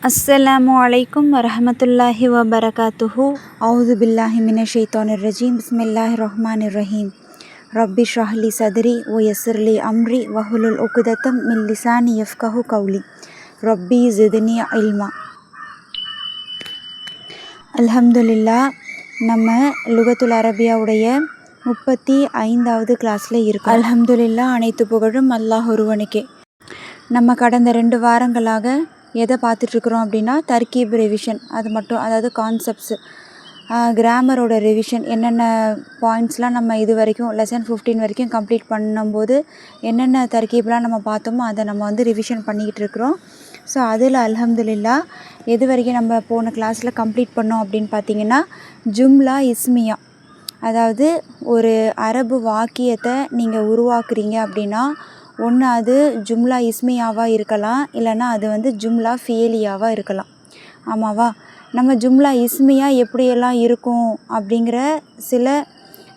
अस्सलामु अलैकुम वरहमतुल्लाहि वबरकातुहु। औज़ु बिल्लाहि मिनश शैतानिर रजीम। बिस्मिल्लाहिर रहमानिर रहीम। रब्बि इश्रह ली सदरी व यस्सिर ली अम्री वहुलुल उक़दतम मिन लिसानी यफ़क़हु क़ौली। रब्बी ज़िदनी इल्मा। அல்ஹம்துலில்லாஹ். நம்ம லுகத்துல் அரபியா உடைய 35வது கிளாஸில் இருக்கோம். அல்ஹம்துலில்லாஹ். அனைத்து புகழும் அல்லாஹ் ஒருவனுக்கே. நம்ம கடந்த 2 வாரங்களாக எதை பார்த்துட்ருக்குறோம் அப்படின்னா தர்கீப் ரிவிஷன், அது மட்டும், அதாவது கான்செப்ட்ஸு, கிராமரோட ரிவிஷன், என்னென்ன பாயிண்ட்ஸ்லாம் நம்ம இது வரைக்கும் லெசன் 15 வரைக்கும் கம்ப்ளீட் பண்ணும்போது என்னென்ன தர்கீப்லாம் நம்ம பார்த்தோமோ அதை நம்ம ரிவிஷன் பண்ணிக்கிட்டு இருக்கிறோம். ஸோ அதில் அல்ஹம்துலில்லாஹ் எது வரைக்கும் நம்ம போன கிளாஸில் கம்ப்ளீட் பண்ணோம் அப்படின்னு பார்த்தீங்கன்னா ஜும்லா இஸ்மியா, அதாவது ஒரு அரபு வாக்கியத்தை நீங்கள் உருவாக்குறீங்க அப்படின்னா ஒன்று அது ஜும்லா இஸ்மியாவாக இருக்கலாம், இல்லைன்னா அது ஜும்லா ஃபியலியாவாக இருக்கலாம். ஆமாவா? நம்ம ஜும்லா இஸ்மியா எப்படியெல்லாம் இருக்கும் அப்படிங்கிற சில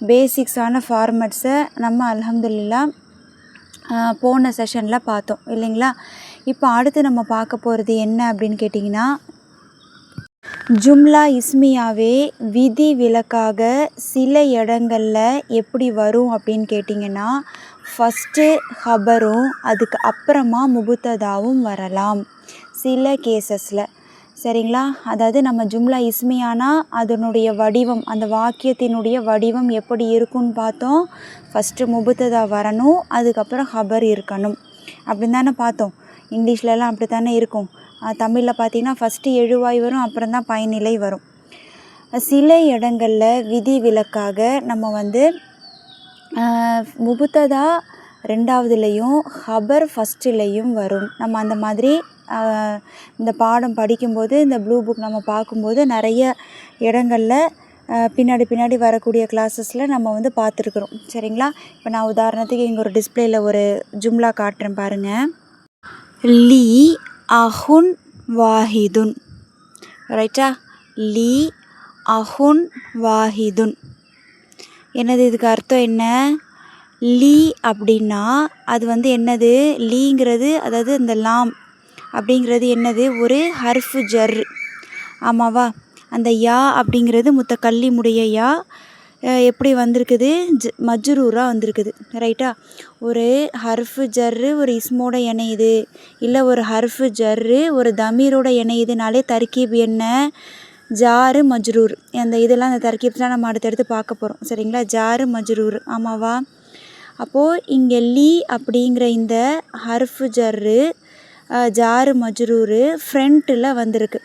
பேசிக்ஸான ஃபார்மேட்ஸை நம்ம அல்ஹம்துலில்லாஹ் போன செஷனில் பார்த்தோம் இல்லைங்களா? இப்போ அடுத்து நம்ம பார்க்க போகிறது என்ன அப்படின்னு கேட்டிங்கன்னா, ஜும்லா இஸ்மியாவே விதி விலக்காக சில இடங்களில் எப்படி வரும் அப்படின்னு கேட்டிங்கன்னா, ஃபஸ்ட்டு ஹபரும் அதுக்கு அப்புறமா முபுத்ததாவும் வரலாம் சில கேசஸில். சரிங்களா? அதாவது நம்ம ஜும்லா இஸ்மியானா அதனுடைய வடிவம், அந்த வாக்கியத்தினுடைய வடிவம் எப்படி இருக்குன்னு பார்த்தோம். ஃபஸ்ட்டு முபுத்ததா வரணும், அதுக்கப்புறம் ஹபர் இருக்கணும் அப்படின்னு தானே பார்த்தோம். இங்கிலீஷ்லலாம் அப்படி தானே இருக்கும். தமிழில் பார்த்திங்கன்னா ஃபஸ்ட்டு எழுவாய் வரும், அப்புறம் தான் பயனிலை வரும். சில இடங்களில் விதி விலக்காக நம்ம முபுத்ததா 2வதுலேயும் ஹபர் ஃபஸ்ட்டுலேயும் வரும். நம்ம அந்த மாதிரி இந்த பாடம் படிக்கும்போது, இந்த ப்ளூ புக் நம்ம பார்க்கும்போது நிறைய இடங்களில் பின்னாடி வரக்கூடிய கிளாஸஸில் நம்ம பார்த்துருக்குறோம். சரிங்களா? இப்போ நான் உதாரணத்துக்கு இங்கே ஒரு டிஸ்பிளேயில் ஒரு ஜும்லா காட்டுறேன் பாருங்கள். லீ அஹுன் வாஹிதுன். ரைட்டா? லீ அஹுன் வாஹிதுன். என்னது இதுக்கு அர்த்தம் என்ன? லீ அப்படின்னா அது என்னது? லீங்கிறது, அதாவது இந்த லாம் அப்படிங்கிறது என்னது? ஒரு ஹர்ஃபு ஜர். ஆமாவா? அந்த யா அப்படிங்கிறது முத்தக்கல்லிமுடைய யா எப்படி வந்திருக்குது? மஜ்ரூராக வந்திருக்குது. ரைட்டா? ஒரு ஹர்ஃபு ஜர்ரு ஒரு இஸ்மோட இணையுது, இல்லை ஒரு ஹர்ஃபு ஜர்ரு ஒரு தமீரோட இணையுதுனாலே தர்கீப் என்ன? ஜாரு மஜ்ரூர். அந்த இதெல்லாம், அந்த தர்கீப்ஸ்லாம் நம்ம அடுத்தடுத்து பார்க்க போகிறோம். சரிங்களா? ஜாரு மஜ்ரூர். ஆமாவா? அப்போது இங்கே லீ அப்படிங்கிற இந்த ஹர்ஃபு ஜர்ரு ஜாரு மஜ்ரூரு ஃப்ரண்ட்டில் வந்திருக்கு.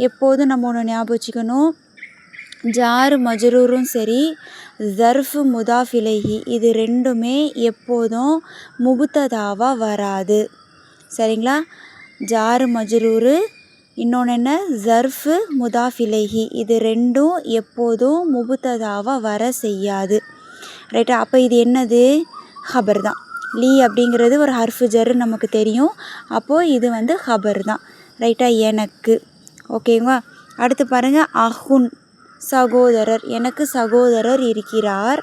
எப்போதும் நம்ம ஒன்று ஞாபகம் வச்சுக்கணும், ஜாரு மஜ்ரூரும் சரி ஸர்ஃபு முதாஃப் இலைஹி இது ரெண்டுமே எப்போதும் முபுத்ததாவாக வராது. சரிங்களா? ஜாரு மஜ்ரூரு, இன்னொன்று என்ன? ஸர்ஃபு முதாஃப் இலைஹி இது ரெண்டும் எப்போதும் முபுத்ததாவாக வர செய்யாது. ரைட்டா? அப்போ இது என்னது? ஹபர் தான். லீ அப்படிங்கிறது ஒரு ஹர்ஃபு ஜர்ரு நமக்கு தெரியும். அப்போது இது ஹபர் தான். ரைட்டா? எனக்கு. ஓகேங்களா? அடுத்து பாருங்கள், அஹுன் சகோதரர். எனக்கு சகோதரர் இருக்கிறார்.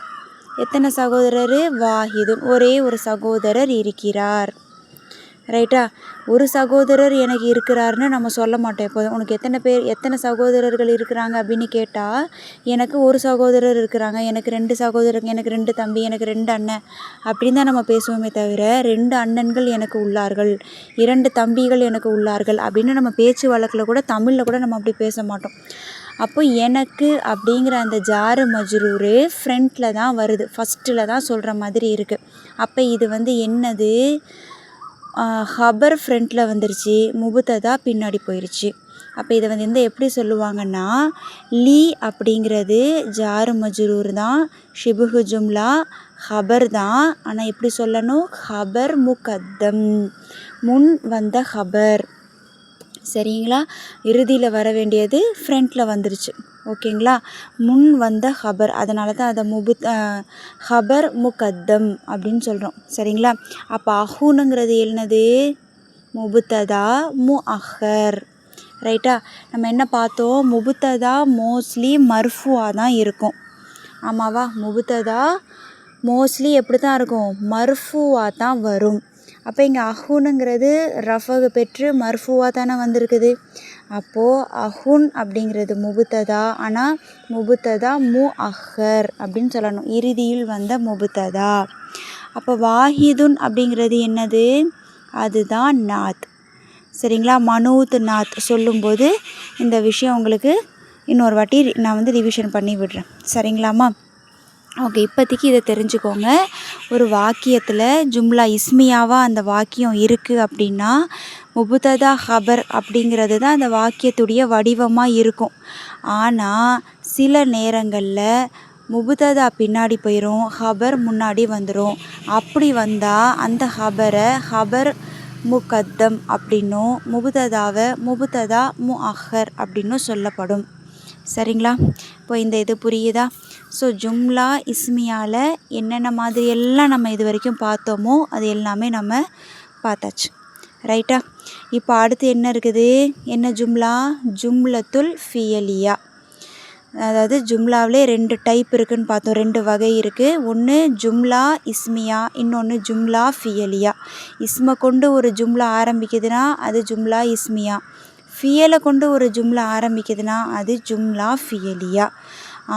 எத்தனை சகோதரர்? வாஹிதுன், ஒரே ஒரு சகோதரர் இருக்கிறார். ரைட்டா? ஒரு சகோதரர் எனக்கு இருக்கிறாருன்னு நம்ம சொல்ல மாட்டோம். எப்போதும் உனக்கு எத்தனை சகோதரர்கள் இருக்கிறாங்க அப்படின்னு கேட்டால், எனக்கு ஒரு சகோதரர் இருக்கிறாங்க, எனக்கு 2 சகோதரர்கள், எனக்கு 2 தம்பி, எனக்கு 2 அண்ணன் அப்படின்னு தான் நம்ம பேசுவோமே தவிர 2 அண்ணன்கள் எனக்கு உள்ளார்கள், 2 தம்பிகள் எனக்கு உள்ளார்கள் அப்படின்னு நம்ம பேச்சு வழக்கில் கூட, தமிழில் கூட நம்ம அப்படி பேச மாட்டோம். அப்போ எனக்கு அப்படிங்கிற அந்த ஜாரு மஜ்ரூரு ஃப்ரண்ட்டில் தான் வருது, ஃபஸ்ட்டில் தான் சொல்கிற மாதிரி இருக்குது. அப்போ இது என்னது? ஹபர் ஃப்ரண்ட்டில் வந்துருச்சு, முபுத்ததா பின்னாடி போயிடுச்சு. அப்போ இதை எப்படி சொல்லுவாங்கன்னா, லீ அப்படிங்கிறது ஜாரு மஜ்ரூர் தான், ஷிபுஹு ஜும்லா ஹபர் தான். ஆனால் எப்படி சொல்லணும்? ஹபர் முகத்தம், முன் வந்த ஹபர். சரிங்களா? இறுதியில் வர வேண்டியது ஃப்ரண்ட்டில் வந்துருச்சு. ஓகேங்களா? முன் வந்த ஹபர், அதனால தான் அதை ஹபர் முகத்தம் அப்படின்னு சொல்கிறோம். சரிங்களா? அப்போ அஹுனுங்கிறது என்னது? முபுத்ததா முஅஹர். ரைட்டா? நம்ம என்ன பார்த்தோம்? முபுத்ததா மோஸ்ட்லி மர்ஃபுவாக தான் இருக்கும். ஆமாவா? முபுத்ததா மோஸ்ட்லி எப்படி தான் இருக்கும்? மர்ஃபுவாக தான் வரும். அப்போ இங்கே அஹுனுங்கிறது ரஃபகு பெற்று மர்ஃபுவா தானே வந்திருக்குது. அப்போது அஹுன் அப்படிங்கிறது முபுத்ததா, ஆனால் முபுத்ததா அஹர் அப்படின்னு சொல்லணும், இறுதியில் வந்த முபுத்ததா. அப்போ வாஹிதுன் அப்படிங்கிறது என்னது, அதுதான் நாத். சரிங்களா, மனூத் நாத் சொல்லும்போது இந்த விஷயம் உங்களுக்கு இன்னொரு வாட்டி நான் ரிவிஷன் பண்ணி விடுறேன். சரிங்களாம்மா? ஓகே, இப்போதைக்கு இதை தெரிஞ்சுக்கோங்க. ஒரு வாக்கியத்தில் ஜும்லா இஸ்மியாவாக அந்த வாக்கியம் இருக்குது அப்படின்னா முபுத்ததா ஹபர் அப்படிங்கிறது தான் அந்த வாக்கியத்துடைய வடிவமாக இருக்கும். ஆனால் சில நேரங்களில் முபுத்ததா பின்னாடி போயிடும், ஹபர் முன்னாடி வந்துடும். அப்படி வந்தால் அந்த ஹபரை ஹபர் முகத்தம் அப்படின்னும் முபுத்ததாவை முபுத்ததா அஹர் அப்படின்னும் சொல்லப்படும். சரிங்களா? இப்போ இந்த இது புரியுதா? ஸோ ஜும்லா இஸ்மியாவில் என்னென்ன மாதிரியெல்லாம் நம்ம இது வரைக்கும் பார்த்தோமோ அது எல்லாமே நம்ம பார்த்தாச்சு. ரைட்டா? இப்போ அடுத்து என்ன இருக்குது, என்ன ஜும்லா, ஜும்லத்துல் ஃபியலியா. அதாவது ஜும்லாவிலே 2 டைப் இருக்குதுன்னு பார்த்தோம், 2 வகை இருக்குது. ஒன்று ஜும்லா இஸ்மியா, இன்னொன்று ஜும்லா ஃபியலியா. இஸ்மை கொண்டு ஒரு ஜும்லா ஆரம்பிக்குதுன்னா அது ஜும்லா இஸ்மியா, ஃபியலை கொண்டு ஒரு ஜும்லா ஆரம்பிக்குதுன்னா அது ஜும்லா ஃபியலியா.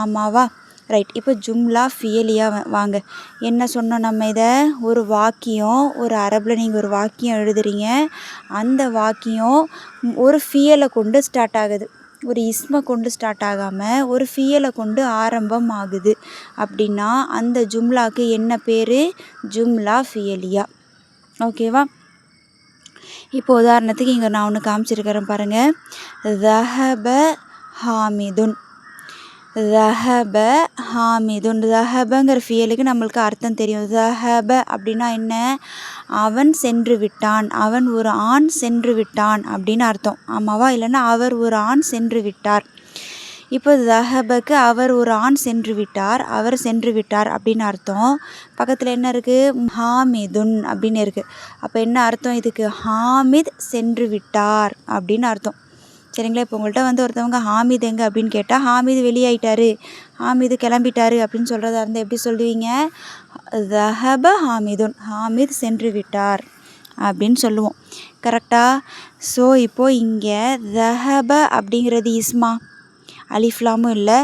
ஆமாவா? ரைட். இப்போ ஜும்லா ஃபியலியா வாங்க. என்ன சொன்னோம் நம்ம, இதை ஒரு வாக்கியம், ஒரு அரபில் நீங்கள் ஒரு வாக்கியம் எழுதுறீங்க, அந்த வாக்கியம் ஒரு ஃபியலை கொண்டு ஸ்டார்ட் ஆகுது, ஒரு இஸ்மை கொண்டு ஸ்டார்ட் ஆகாமல் ஒரு ஃபியலை கொண்டு ஆரம்பம் ஆகுது அப்படின்னா அந்த ஜும்லாவுக்கு என்ன பேர், ஜும்லா ஃபியலியா. ஓகேவா? இப்போ உதாரணத்துக்கு இங்கே நான் ஒன்று காமிச்சிருக்கிறேன் பாருங்கள். ரஹப ஹாமிதுன், ரஹப ஹாமிதுன். ரஹபங்கிற ஃபியலுக்கு நம்மளுக்கு அர்த்தம் தெரியும். ரஹப அப்படின்னா என்ன, அவன் சென்று விட்டான், அவன் ஒரு ஆண் சென்று விட்டான் அப்படின்னு அர்த்தம். ஆமாவா? இல்லைன்னா அவர் ஒரு ஆண் சென்று விட்டார். இப்போ ரஹபக்கு அவர் ஒரு ஆண் சென்று விட்டார், அவர் சென்று விட்டார் அப்படின்னு அர்த்தம். பக்கத்தில் என்ன இருக்குது, ஹாமிதுன் அப்படின்னு இருக்குது. அப்போ என்ன அர்த்தம் இதுக்கு, ஹாமித் சென்று விட்டார் அப்படின்னு அர்த்தம். சரிங்களா? இப்போ உங்கள்கிட்ட ஒருத்தவங்க ஹாமித் எங்கே அப்படின்னு கேட்டால் ஹாமிது வெளியாயிட்டாரு, ஹாமிது கிளம்பிட்டாரு அப்படின்னு சொல்கிறதா இருந்தால் எப்படி சொல்லுவீங்க, ரஹப ஹாமிதுன், ஹாமித் சென்று விட்டார் அப்படின்னு சொல்லுவோம். கரெக்டாக? ஸோ இப்போது இங்கே ரஹப அப்படிங்கிறது இஸ்மா, அலிஃப்லாமும் இல்லை,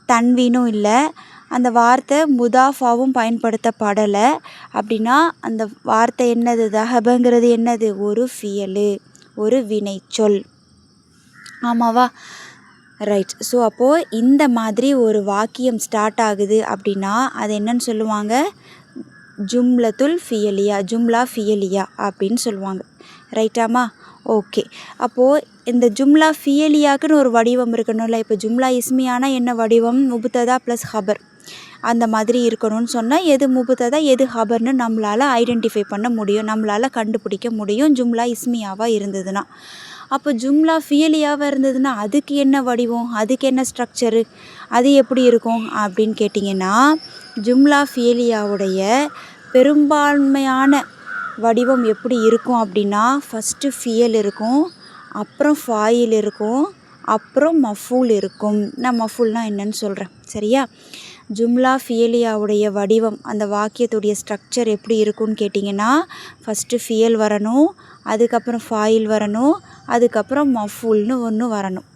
தன்வீனும் இல்லை, அந்த வார்த்தை முதாஃபாவும் பயன்படுத்தப்படலை அப்படின்னா அந்த வார்த்தை என்னது, ரஹபங்கிறது என்னது, ஒரு ஃபியலு, ஒரு வினைச்சொல். ஆமாவா? ரைட். ஸோ அப்போது இந்த மாதிரி ஒரு வாக்கியம் ஸ்டார்ட் ஆகுது அப்படின்னா அது என்னன்னு சொல்லுவாங்க, ஜும்லத்துல் ஃபியலியா, ஜும்லா ஃபியலியா அப்படின்னு சொல்லுவாங்க. ரைட்டாமா? ஓகே. அப்போது இந்த ஜும்லா ஃபியலியாக்குன்னு ஒரு வடிவம் இருக்கணும்ல. இப்போ ஜும்லா இஸ்மியானா என்ன வடிவம், முபுத்ததா ப்ளஸ் ஹபர் அந்த மாதிரி இருக்கணும்னு சொன்னால் எது முபுத்ததா எது ஹபர்னு நம்மளால் ஐடென்டிஃபை பண்ண முடியும், நம்மளால் கண்டுபிடிக்க முடியும் ஜும்லா இஸ்மியாவாக இருந்ததுன்னா. அப்போ ஜும்லா ஃபியலியாவாக இருந்ததுன்னா அதுக்கு என்ன வடிவம், அதுக்கு என்ன ஸ்ட்ரக்சரு, அது எப்படி இருக்கும் அப்படின்னு கேட்டிங்கன்னா ஜும்லா ஃபியலியாவுடைய பெரும்பான்மையான வடிவம் எப்படி இருக்கும் அப்படின்னா ஃபஸ்ட்டு ஃபியல் இருக்கும், அப்புறம் ஃபாயில் இருக்கும், அப்புறம் மஃபூல் இருக்கும். நான் மஃபூல்னால் என்னன்னு சொல்கிறேன். சரியா? ஜும்லா ஃபியலியாவுடைய வடிவம், அந்த வாக்கியத்துடைய ஸ்ட்ரக்சர் எப்படி இருக்கும்னு கேட்டிங்கன்னா ஃபஸ்ட்டு ஃபியல் வரணும், அதுக்கப்புறம் ஃபாயில் வரணும், அதுக்கப்புறம் மஃபூல்னு ஒன்று வரணும்.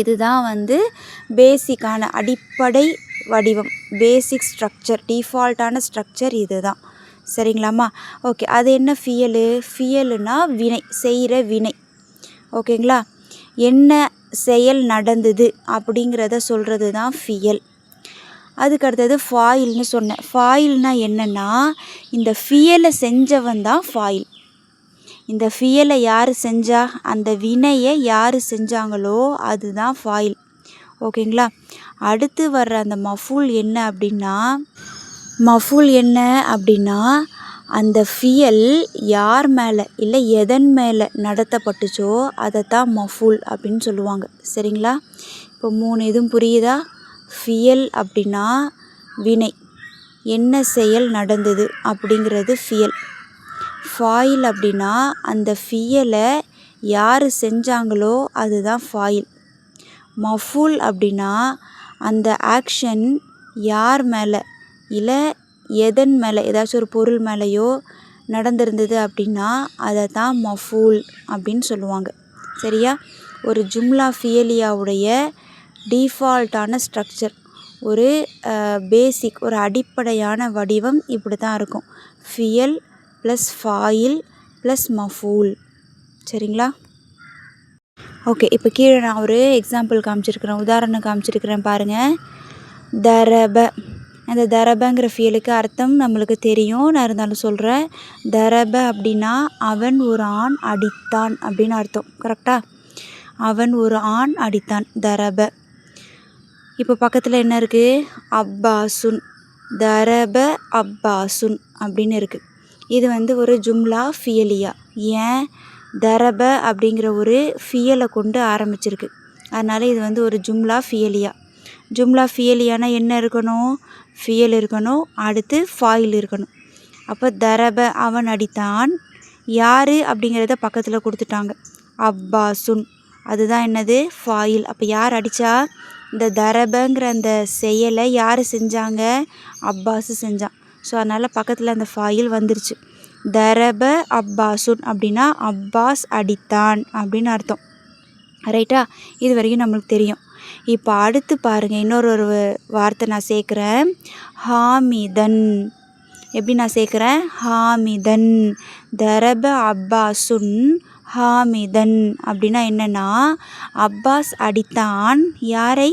இதுதான் பேசிக்கான அடிப்படை வடிவம், பேசிக் ஸ்ட்ரக்சர், டிஃபால்ட்டான ஸ்ட்ரக்சர் இது தான். சரிங்களாம்மா? ஓகே. அது என்ன ஃபியலு, ஃபியலுனா வினை, செய்கிற வினை. ஓகேங்களா? என்ன செயல் நடந்தது அப்படிங்கிறத சொல்கிறது தான் ஃபியல். அதுக்கு அடுத்தது ஃபாயில்னு சொன்னேன். ஃபாயில்னால் என்னென்னா இந்த ஃபியலை செஞ்சவன் தான் ஃபாயில். இந்த ஃபியலை யார் செஞ்சா, அந்த வினையை யார் செஞ்சாங்களோ அதுதான் ஃபாயில். ஓகேங்களா? அடுத்து வர்ற அந்த மஃபூல் என்ன அப்படின்னா, மஃபூல் என்ன அப்படின்னா அந்த ஃபியல் யார் மேலே இல்லை எதன் மேலே நடத்தப்பட்டுச்சோ அதை தான் மஃபூல் அப்படின்னு சொல்லுவாங்க. சரிங்களா? இப்போ 3 இதுவும் புரியுதா? ஃபியல் அப்படின்னா வினை, என்ன செயல் நடந்தது அப்படிங்கிறது ஃபியல். ஃபாயில் அப்படின்னா அந்த ஃபியலை யார் செஞ்சாங்களோ அதுதான் ஃபாயில். மஃபூல் அப்படின்னா அந்த ஆக்ஷன் யார் மேலே இல்லை எதன் மேலே, ஏதாச்சும் ஒரு பொருள் மேலேயோ நடந்திருந்தது அப்படின்னா அதை தான் மஃபூல் அப்படின்னு சொல்லுவாங்க. சரியா? ஒரு ஜும்லா ஃபியலியாவுடைய டிஃபால்ட்டான ஸ்ட்ரக்சர், ஒரு பேசிக், ஒரு அடிப்படையான வடிவம் இப்படி தான் இருக்கும். ஃபியல் ப்ளஸ் ஃபாயில் ப்ளஸ் மஃபூல். சரிங்களா? ஓகே, இப்போ கீழே நான் ஒரு எக்ஸாம்பிள் காமிச்சிருக்கிறேன், உதாரணம் காமிச்சிருக்கிறேன் பாருங்கள். தரப, அந்த தரபங்கிற ஃபியலுக்கு அர்த்தம் நம்மளுக்கு தெரியும், நான் இருந்தாலும் சொல்கிறேன். தரப அப்படின்னா அவன் ஒரு ஆண் அடித்தான் அப்படின்னு அர்த்தம். கரெக்டாக? அவன் ஒரு ஆண் அடித்தான், தரப. இப்போ பக்கத்தில் என்ன இருக்குது? அப்பாசுன், தரப அப்பாசுன் அப்படின்னு இருக்குது. இது வந்து ஒரு ஜும்லா ஃபியலியா. ஏன்? தரப அப்படிங்கிற ஒரு ஃபியலை கொண்டு ஆரம்பிச்சிருக்கு, அதனால் இது வந்து ஒரு ஜும்லா ஃபியலியா. ஜும்லா ஃபியலியானா என்ன இருக்கணும்? ஃபியல் இருக்கணும், அடுத்து ஃபாயில் இருக்கணும். அப்போ தரப அவன் அடித்தான், யார் அப்படிங்கிறத பக்கத்தில் கொடுத்துட்டாங்க, அப்பாசுன், அதுதான் என்னது? ஃபாயில். அப்போ யார் அடித்தா? இந்த தரபங்கிற அந்த செயலை யார் செஞ்சாங்க? அப்பாஸு செஞ்சான். ஸோ அதனால் பக்கத்தில் அந்த ஃபாயில் வந்துருச்சு. தரப அப்பாசுன் அப்படின்னா அப்பாஸ் அடித்தான் அப்படின்னு அர்த்தம். ரைட்டா? இது வரைக்கும் நம்மளுக்கு தெரியும். இப்போ அடுத்து பாருங்கள், இன்னொரு வார்த்தை நான் சேர்க்குறேன், ஹாமிதன். எப்படி நான் சேர்க்குறேன்? ஹாமிதன். தரப அப்பாசுன் ஹாமிதன் அப்படின்னா என்னென்னா, அப்பாஸ் அடித்தான் யாரை?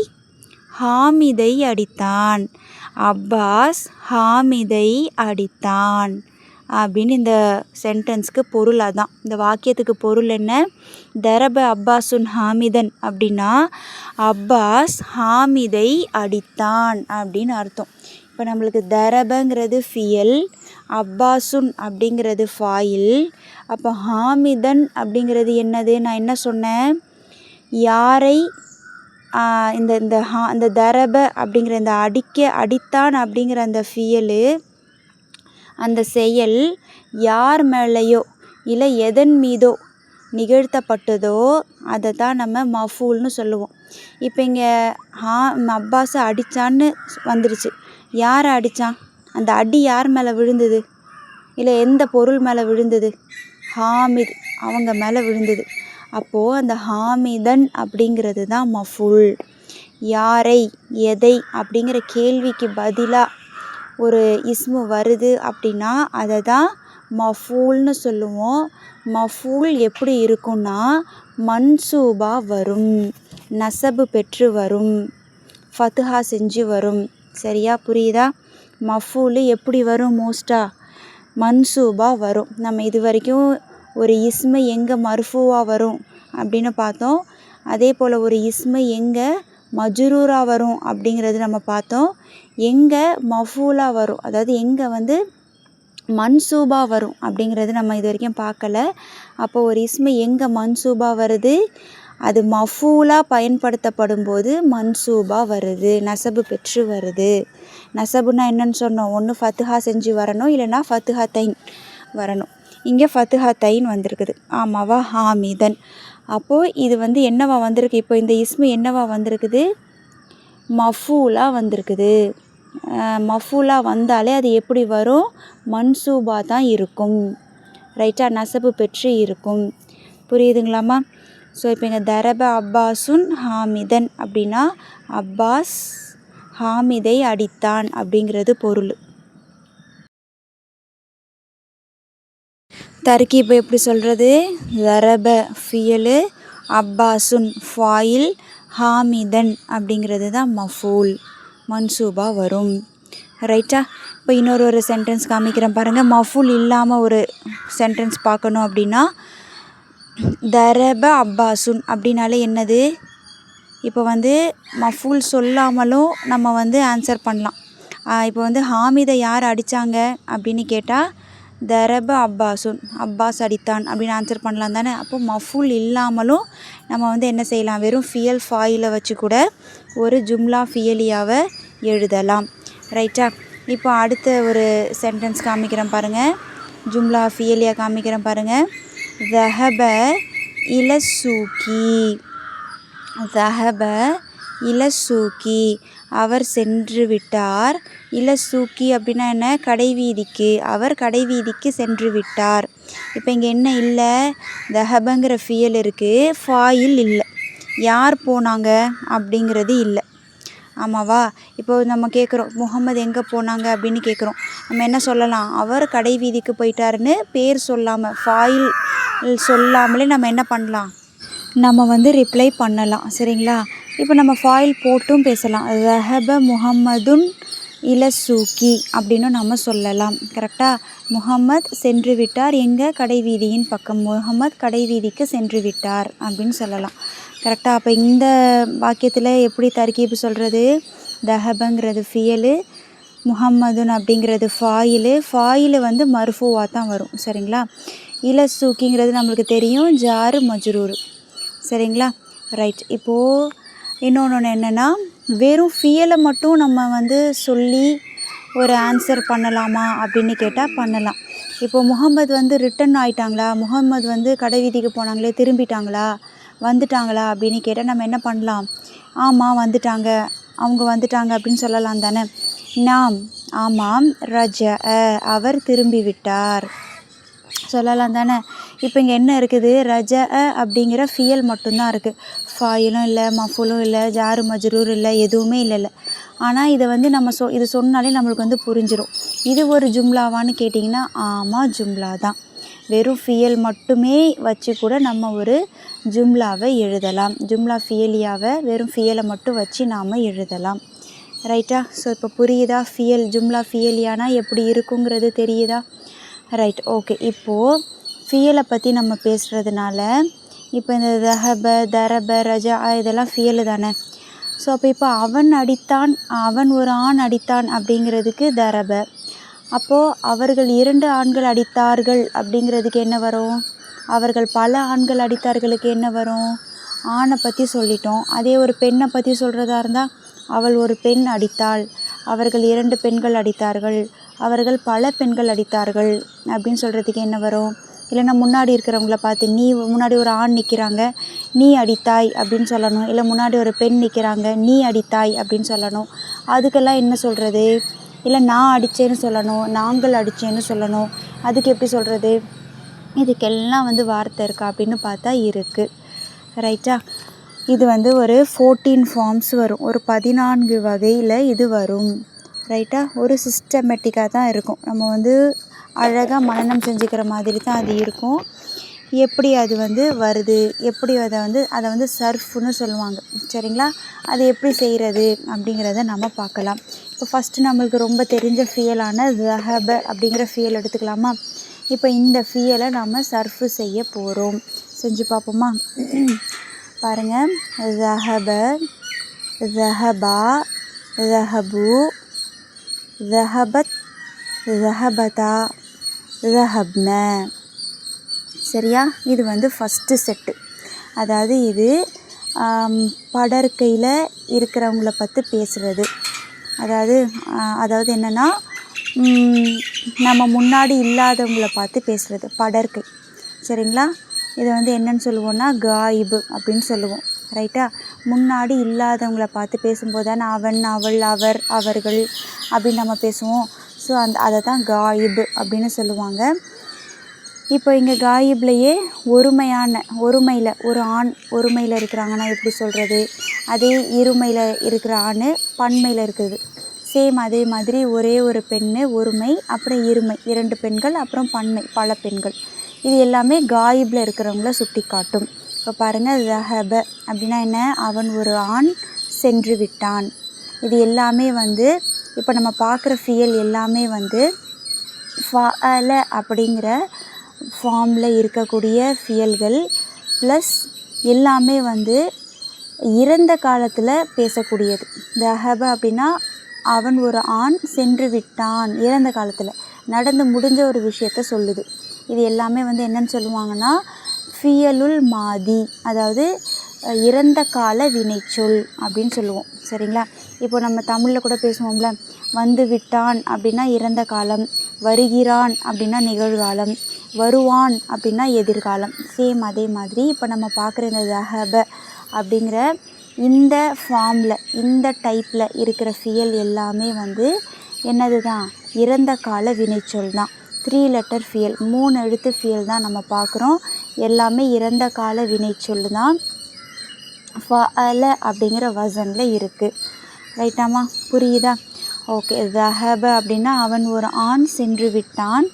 ஹாமிதை அடித்தான். அப்பாஸ் ஹாமிதை அடித்தான் அப்படின்னு இந்த சென்டென்ஸ்க்கு பொருள் அதான். இந்த வாக்கியத்துக்கு பொருள் என்ன? தரப அப்பாசுன் ஹாமிதன் அப்படின்னா அப்பாஸ் ஹாமிதை அடித்தான் அப்படின்னு அர்த்தம். இப்போ நம்மளுக்கு தரபங்கிறது ஃபியல், அப்பாசுன் அப்படிங்கிறது ஃபாயில். அப்போ ஹாமிதன் அப்படிங்கிறது என்னது? நான் என்ன சொன்னேன்? யாரை இந்த தரப அப்படிங்கிற இந்த அடித்தான் அப்படிங்கிற அந்த ஃபியலு, அந்த செயல் யார் மேலேயோ இல்லை எதன் மீதோ நிகழ்த்தப்பட்டதோ அதை தான் நம்ம மஃபூல்னு சொல்லுவோம். இப்போ இங்கே அப்பாஸை அடித்தான்னு வந்துருச்சு. யாரை அடித்தான்? அந்த அடி யார் மேலே விழுந்தது? இல்லை எந்த பொருள் மேலே விழுந்தது? ஹாமித் அவங்க மேலே விழுந்தது. அப்போது அந்த ஹாமிதன் அப்படிங்கிறது தான் மஃபூல். யாரை, எதை அப்படிங்கிற கேள்விக்கு பதிலாக ஒரு இஸ்மு வருது அப்படின்னா அதை தான் மஃபூல்னு சொல்லுவோம். மஃபூல் எப்படி இருக்குன்னா மன்சூபா வரும், நசபு பெற்று வரும், ஃபத்ஹா செஞ்சு வரும். சரியா? புரியுதா? மஃபூல் எப்படி வரும்? மோஸ்ட்டாக மன்சூபா வரும். நம்ம இது வரைக்கும் ஒரு இஸ்மு எங்கே மர்ஃபூவா வரும் அப்படின்னு பார்த்தோம். அதே போல் ஒரு இஸ்மு எங்கே மஜ்ரூரா வரும் அப்படிங்கிறது நம்ம பார்த்தோம். எங்கே மஃபூலா வரும், அதாவது எங்கே வந்து மன்சூபா வரும் அப்படிங்கிறது நம்ம இது வரைக்கும் பார்க்கல. அப்போ ஒரு இஸ்மு எங்கே மன்சூபா வருது? அது மஃபூலாக பயன்படுத்தப்படும் போது மன்சூபா வருது, நசபு பெற்று வருது. நசபுன்னா என்னன்னு சொன்னோம்? ஒன்று ஃபத்ஹா செஞ்சு வரணும், இல்லைன்னா ஃபத்ஹா தைன் வரணும். இங்கே ஃபத்ஹா தைன் வந்திருக்குது. ஆமாவா? ஹாமிதன். அப்போது இது வந்து என்னவா வந்திருக்கு? இப்போ இந்த இஸ்மு என்னவா வந்திருக்குது? மஃபூலாக வந்திருக்குது. மஃபூலாக வந்தாலே அது எப்படி வரும்? மன்சூபா தான் இருக்கும். ரைட்டா? நசபு பெற்று இருக்கும். புரியுதுங்களாம்மா? ஸோ இப்போ இங்கே தரப அப்பாசுன் ஹாமிதன் அப்படின்னா அப்பாஸ் ஹாமிதை அடித்தான் அப்படிங்கிறது பொருள். தர்கீப் எப்படி சொல்கிறது? தரப ஃபியலு, அப்பாசுன் ஃபாயில், ஹாமிதன் அப்படிங்கிறது தான் மஃபூல், மன்சூபா வரும். ரைட்டா? இப்போ இன்னொரு சென்டென்ஸ் காமிக்கிறேன் பாருங்கள். மஃபூல் இல்லாமல் ஒரு சென்டென்ஸ் பார்க்கணும் அப்படின்னா தரப அப்பாசுன் அப்படின்னாலே என்னது? இப்போ வந்து மஃபூல் சொல்லாமலும் நம்ம வந்து ஆன்சர் பண்ணலாம். இப்போ வந்து ஹாமிதை யார் அடித்தாங்க அப்படின்னு கேட்டால் தரப அப்பாசுன், அப்பாஸ் அடித்தான் அப்படின்னு ஆன்சர் பண்ணலாம் தானே. அப்போ மஃபூல் இல்லாமலும் நம்ம வந்து என்ன செய்யலாம்? வெறும் ஃபியல் ஃபாயிலை வச்சு கூட ஒரு ஜும்லா ஃபியலியாவை எழுதலாம். ரைட்டா? இப்போ அடுத்த ஒரு சென்டென்ஸ் காமிக்கிறேன் பாருங்கள். ஜும்லா ஃபியலியா காமிக்கிறேன் பாருங்கள். ذهب إلى السوق. ذهب إلى السوق அவர் சென்று விட்டார். இலசூக்கி அப்படின்னா என்ன? கடைவீதிக்கு. அவர் கடைவீதிக்கு சென்று விட்டார். இப்போ இங்கே என்ன இல்லை? தஹபங்கிற ஃபியல் இருக்குது, ஃபாயில் இல்லை. யார் போனாங்க அப்படிங்கிறது இல்லை. ஆமாவா? இப்போ நம்ம கேட்குறோம் முகமது எங்கே போனாங்க அப்படின்னு கேட்குறோம். நம்ம என்ன சொல்லலாம்? அவர் கடைவீதிக்கு போயிட்டாருன்னு பேர் சொல்லாமல், ஃபாயில் சொல்லாமலே நம்ம என்ன பண்ணலாம்? நம்ம ரிப்ளை பண்ணலாம். சரிங்களா? இப்போ நம்ம ஃபாயில் போட்டும் பேசலாம். ரஹப முஹம்மதுன் இலசூக்கி அப்படின்னு நம்ம சொல்லலாம். கரெக்டாக? முகம்மது சென்று விட்டார் எங்கே? கடைவீதியின் பக்கம். முகம்மது கடைவீதிக்கு சென்று விட்டார் அப்படின்னு சொல்லலாம். கரெக்டாக? அப்போ இந்த வாக்கியத்தில் எப்படி தர்கீப் சொல்கிறது? தஹபங்கிறது ஃபியலு, முஹம்மதுன் அப்படிங்கிறது ஃபாயிலு மர்ஃபூவாக தான் வரும். சரிங்களா? இலசூக்கிங்கிறது நம்மளுக்கு தெரியும், ஜாரு மஜ்ரூர். சரிங்களா? ரைட். இப்போது இன்னொன்று என்னென்னா, வெறும் ஃபியலை மட்டும் நம்ம சொல்லி ஒரு ஆன்சர் பண்ணலாமா அப்படின்னு கேட்டால் பண்ணலாம். இப்போது முகம்மது ரிட்டன் ஆகிட்டாங்களா, முகம்மது கடைவீதிக்கு போனாங்களே திரும்பிட்டாங்களா, வந்துட்டாங்களா அப்படின்னு கேட்டால் நம்ம என்ன பண்ணலாம்? ஆமாம் வந்துட்டாங்க, அவங்க வந்துட்டாங்க அப்படின்னு சொல்லலாம் தானே. நாம், ஆமாம். ரஜ, அவர் திரும்பி விட்டார் சொல்லலாம் தானே. இப்போ இங்கே என்ன இருக்குது? ரஜ அப்படிங்கிற ஃபியல் மட்டும்தான் இருக்குது. ஃபாயிலும் இல்லை, மஃபூலும் இல்லை, ஜாரு மஜ்ரூர் இல்லை, எதுவுமே இல்லைல்ல. ஆனால் இதை நம்ம இது சொன்னாலே நம்மளுக்கு புரிஞ்சிடும். இது ஒரு ஜும்லாவான்னு கேட்டிங்கன்னா ஆமாம், ஜும்லா தான். வெறும் ஃபியல் மட்டுமே வச்சு கூட நம்ம ஒரு ஜும்லாவை எழுதலாம். ஜும்லா ஃபியலியாவை வெறும் ஃபியலை மட்டும் வச்சு நாம் எழுதலாம். ரைட்டா? ஸோ இப்போ புரியுதா? ஜும்லா ஃபியலியானா எப்படி இருக்குங்கிறது தெரியுதா? ரைட். ஓகே. இப்போது ஃபியலை பற்றி நம்ம பேசுகிறதுனால இப்போ இந்த தஹப, தரப, ரஜா இதெல்லாம் ஃபியலு தானே. ஸோ இப்போ அவன் அடித்தான், அவன் ஒரு ஆண் அடித்தான் அப்படிங்கிறதுக்கு தரப. அப்போது அவர்கள் 2 ஆண்கள் அடித்தார்கள் அப்படிங்கிறதுக்கு என்ன வரும்? அவர்கள் பல ஆண்கள் அடித்தார்களுக்கு என்ன வரும்? ஆணை பற்றி சொல்லிட்டோம். அதே ஒரு பெண்ணை பற்றி சொல்கிறதா இருந்தால் அவள் ஒரு பெண் அடித்தாள், அவர்கள் 2 பெண்கள் அடித்தார்கள், அவர்கள் பல பெண்கள் அடித்தார்கள் அப்படின்னு சொல்கிறதுக்கு என்ன வரும்? இல்லைன்னா முன்னாடி இருக்கிறவங்கள பார்த்து நீ முன்னாடி ஒரு ஆண் நிற்கிறாங்க, நீ அடித்தாய் அப்படின்னு சொல்லணும். இல்லை முன்னாடி ஒரு பெண் நிற்கிறாங்க, நீ அடித்தாய் அப்படின்னு சொல்லணும். அதுக்கெல்லாம் என்ன சொல்கிறது? இல்லை நான் அடித்தேன்னு சொல்லணும், நாங்கள் அடித்தேன்னு சொல்லணும். அதுக்கு எப்படி சொல்கிறது? இதுக்கெல்லாம் வார்த்தை இருக்கா அப்படின்னு பார்த்தா இருக்குது. ரைட்டா? இது ஒரு 14 ஃபார்ம்ஸ் வரும். ஒரு 14 வகையில் இது வரும். ரைட்டா? ஒரு சிஸ்டமேட்டிக்காக தான் இருக்கும். நம்ம அழகாக மனனம் செஞ்சுக்கிற மாதிரி தான் அது இருக்கும். எப்படி அது வருது, எப்படி அதை சர்ஃப்னு சொல்லுவாங்க. சரிங்களா? அது எப்படி செய்கிறது அப்படிங்கிறத நம்ம பார்க்கலாம். இப்போ ஃபஸ்ட்டு நம்மளுக்கு ரொம்ப தெரிஞ்ச ஃபியலான தஹப அப்படிங்கிற ஃபியல் எடுத்துக்கலாமா? இப்போ இந்த ஃபியலை நம்ம சர்ஃபு செய்ய போகிறோம். செஞ்சு பார்ப்போமா? பாருங்கள். தஹப, தஹபா, தஹபு, தஹபத், தஹபதா, தஹப்ன. சரியா? இது ஃபஸ்ட்டு செட்டு. அதாவது இது படற்கையில் இருக்கிறவங்கள பற்றி பேசுகிறது. அதாவது என்னென்னா, நம்ம முன்னாடி இல்லாதவங்கள பார்த்து பேசுகிறது படற்கை. சரிங்களா? இதை என்னன்னு சொல்லுவோன்னா காயிபு அப்படின்னு சொல்லுவோம். ரைட்டா? முன்னாடி இல்லாதவங்கள பார்த்து பேசும்போது தானே அவன், அவள், அவர், அவர்கள் அப்படின்னு நம்ம பேசுவோம். ஸோ அதை தான் காயிபு அப்படின்னு சொல்லுவாங்க. இப்போ இங்கே காயிப்லையே ஒருமையில் ஒரு ஆண் ஒருமையில் இருக்கிறாங்கன்னா எப்படி சொல்கிறது? அதே இருமையில் இருக்கிற ஆண் பன்மையில் இருக்குது. சேம் அதே மாதிரி ஒரே ஒரு பெண்ணு ஒருமை, அப்புறம் இருமை 2 பெண்கள், அப்புறம் பன்மை பல பெண்கள். இது எல்லாமே காயிபில் இருக்கிறவங்கள சுட்டி காட்டும். இப்போ பாருங்கள். ரஹப அப்படின்னா என்ன? அவன் ஒரு ஆண் சென்று விட்டான். இது எல்லாமே இப்போ நம்ம பார்க்குற ஃபியல் எல்லாமே ஃபஅல அப்படிங்கிற ஃபார்மில் இருக்கக்கூடிய ஃபியல்கள் ப்ளஸ் எல்லாமே இறந்த காலத்தில் பேசக்கூடியது. தஹப அப்படின்னா அவன் ஒரு ஆண் சென்று விட்டான், இறந்த காலத்தில் நடந்து முடிஞ்ச ஒரு விஷயத்த சொல்லுது. இது எல்லாமே என்னன்னு சொல்லுவாங்கன்னா ஃபியலுல் மாதி, அதாவது இறந்த கால வினைச்சொல் அப்படின்னு சொல்லுவோம். சரிங்களா? இப்போ நம்ம தமிழில் கூட பேசுவோம்ல, வந்து விட்டான் அப்படின்னா இறந்த காலம், வருகிறான் அப்படின்னா நிகழ்காலம், வருவான் அப்படின்னா எதிர்காலம். சேம் அதே மாதிரி இப்போ நம்ம பார்க்குற இந்த தஹப அப்படிங்கிற இந்த ஃபார்மில் இந்த டைப்பில் இருக்கிற ஃபியல் எல்லாமே வந்து என்னது தான், இறந்த கால வினைச்சொல் தான். 3 லெட்டர் ஃபியல், 3 எழுத்து ஃபியல் தான் நம்ம பார்க்குறோம். எல்லாமே இறந்த கால வினைச்சொல் தான். ஃபஅல அப்படிங்கிற வசனில் இருக்குது. ரைட்டாமா, புரியுதா? ஓகே. ذهب அப்படின்னா அவன் ஒரு ஆண் சென்று விட்டான்.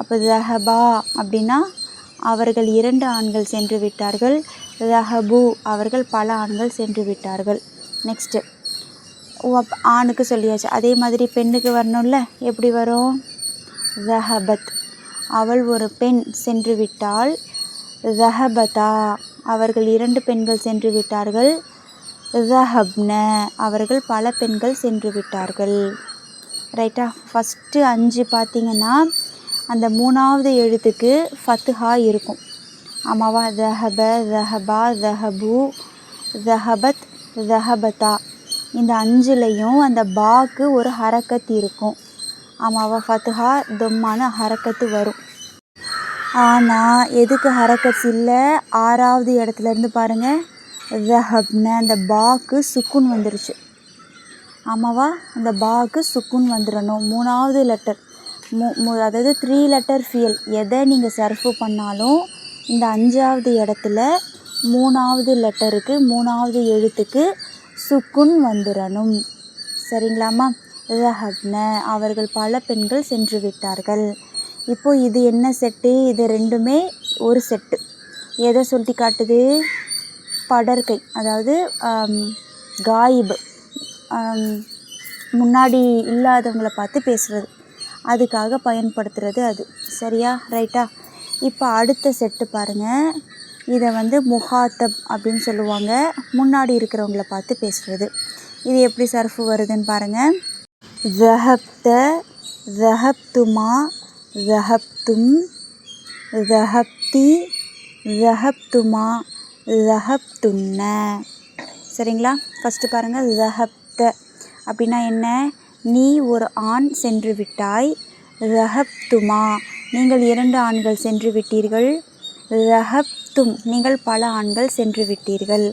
அப்போ ذهبா அப்படின்னா அவர்கள் 2 ஆண்கள் சென்று விட்டார்கள். ذهبوا அவர்கள் பல ஆண்கள் சென்று விட்டார்கள். நெக்ஸ்ட்டு ஆணுக்கு சொல்லியாச்சு. அதே மாதிரி பெண்ணுக்கு வரணும்ல, எப்படி வரும்? ذهبت அவள் ஒரு பெண் சென்று விட்டாள். ذهبتا அவர்கள் 2 பெண்கள் சென்று விட்டார்கள். ذهبن அவர்கள் பல பெண்கள் சென்று விட்டார்கள். ரைட்டா? ஃபஸ்ட்டு 5 பார்த்திங்கன்னா அந்த 3வது எழுத்துக்கு ஃபத்ஹா இருக்கும். ஆமாவா? ذهب, ذهبا, ذهبوا, ذهبت, ذهبتا இந்த 5லையும் அந்த பாக்கு ஒரு ஹரக்கத் இருக்கும். ஆமாவா? ஃபத்ஹா தொம்மான ஹரக்கத்து வரும். ஆனால் எதுக்கு ஹரக்கத் இல்லை? 6வது இடத்துலேருந்து பாருங்கள், ذهبن அந்த பாக்கு சுக்குன் வந்துருச்சு. ஆமாவா? அந்த பாக்கு சுக்குன் வந்துடணும். 3வது லெட்டர் அதாவது 3 லெட்டர் ஃபியல் எதை நீங்கள் சர்ஃபு பண்ணாலும் இந்த 5வது இடத்துல 3வது லெட்டருக்கு 3வது எழுத்துக்கு சுக்குன் வந்துடணும். சரிங்களாம்மா? ذهبن அவர்கள் பல பெண்கள் சென்று விட்டார்கள். இப்போது இது என்ன செட்டு? இது ரெண்டுமே ஒரு செட்டு. எதை சொல்லி காட்டுது? படர்க்கை, அதாவது காயிபு, முன்னாடி இல்லாதவங்களை பார்த்து பேசுகிறது, அதுக்காக பயன்படுத்துகிறது அது. சரியா? ரைட்டா? இப்போ அடுத்த செட்டு பாருங்கள். இதை வந்து முஹாத்தப் அப்படின்னு சொல்லுவாங்க, முன்னாடி இருக்கிறவங்கள பார்த்து பேசுகிறது. இது எப்படி சர்ஃபு வருதுன்னு பாருங்கள். ذهبت, ذهبتما, ذهبتم, ذهبتي, ذهبتما, ذهبتن. சரிங்களா? ஃபஸ்ட்டு பாருங்கள். ذهبت அப்படின்னா என்ன? நீ ஒரு ஆண் சென்று விட்டாய். ذهبتما நீங்கள் 2 ஆண்கள் சென்று விட்டீர்கள். ذهبتم நீங்கள் பல ஆண்கள் சென்று விட்டீர்கள்.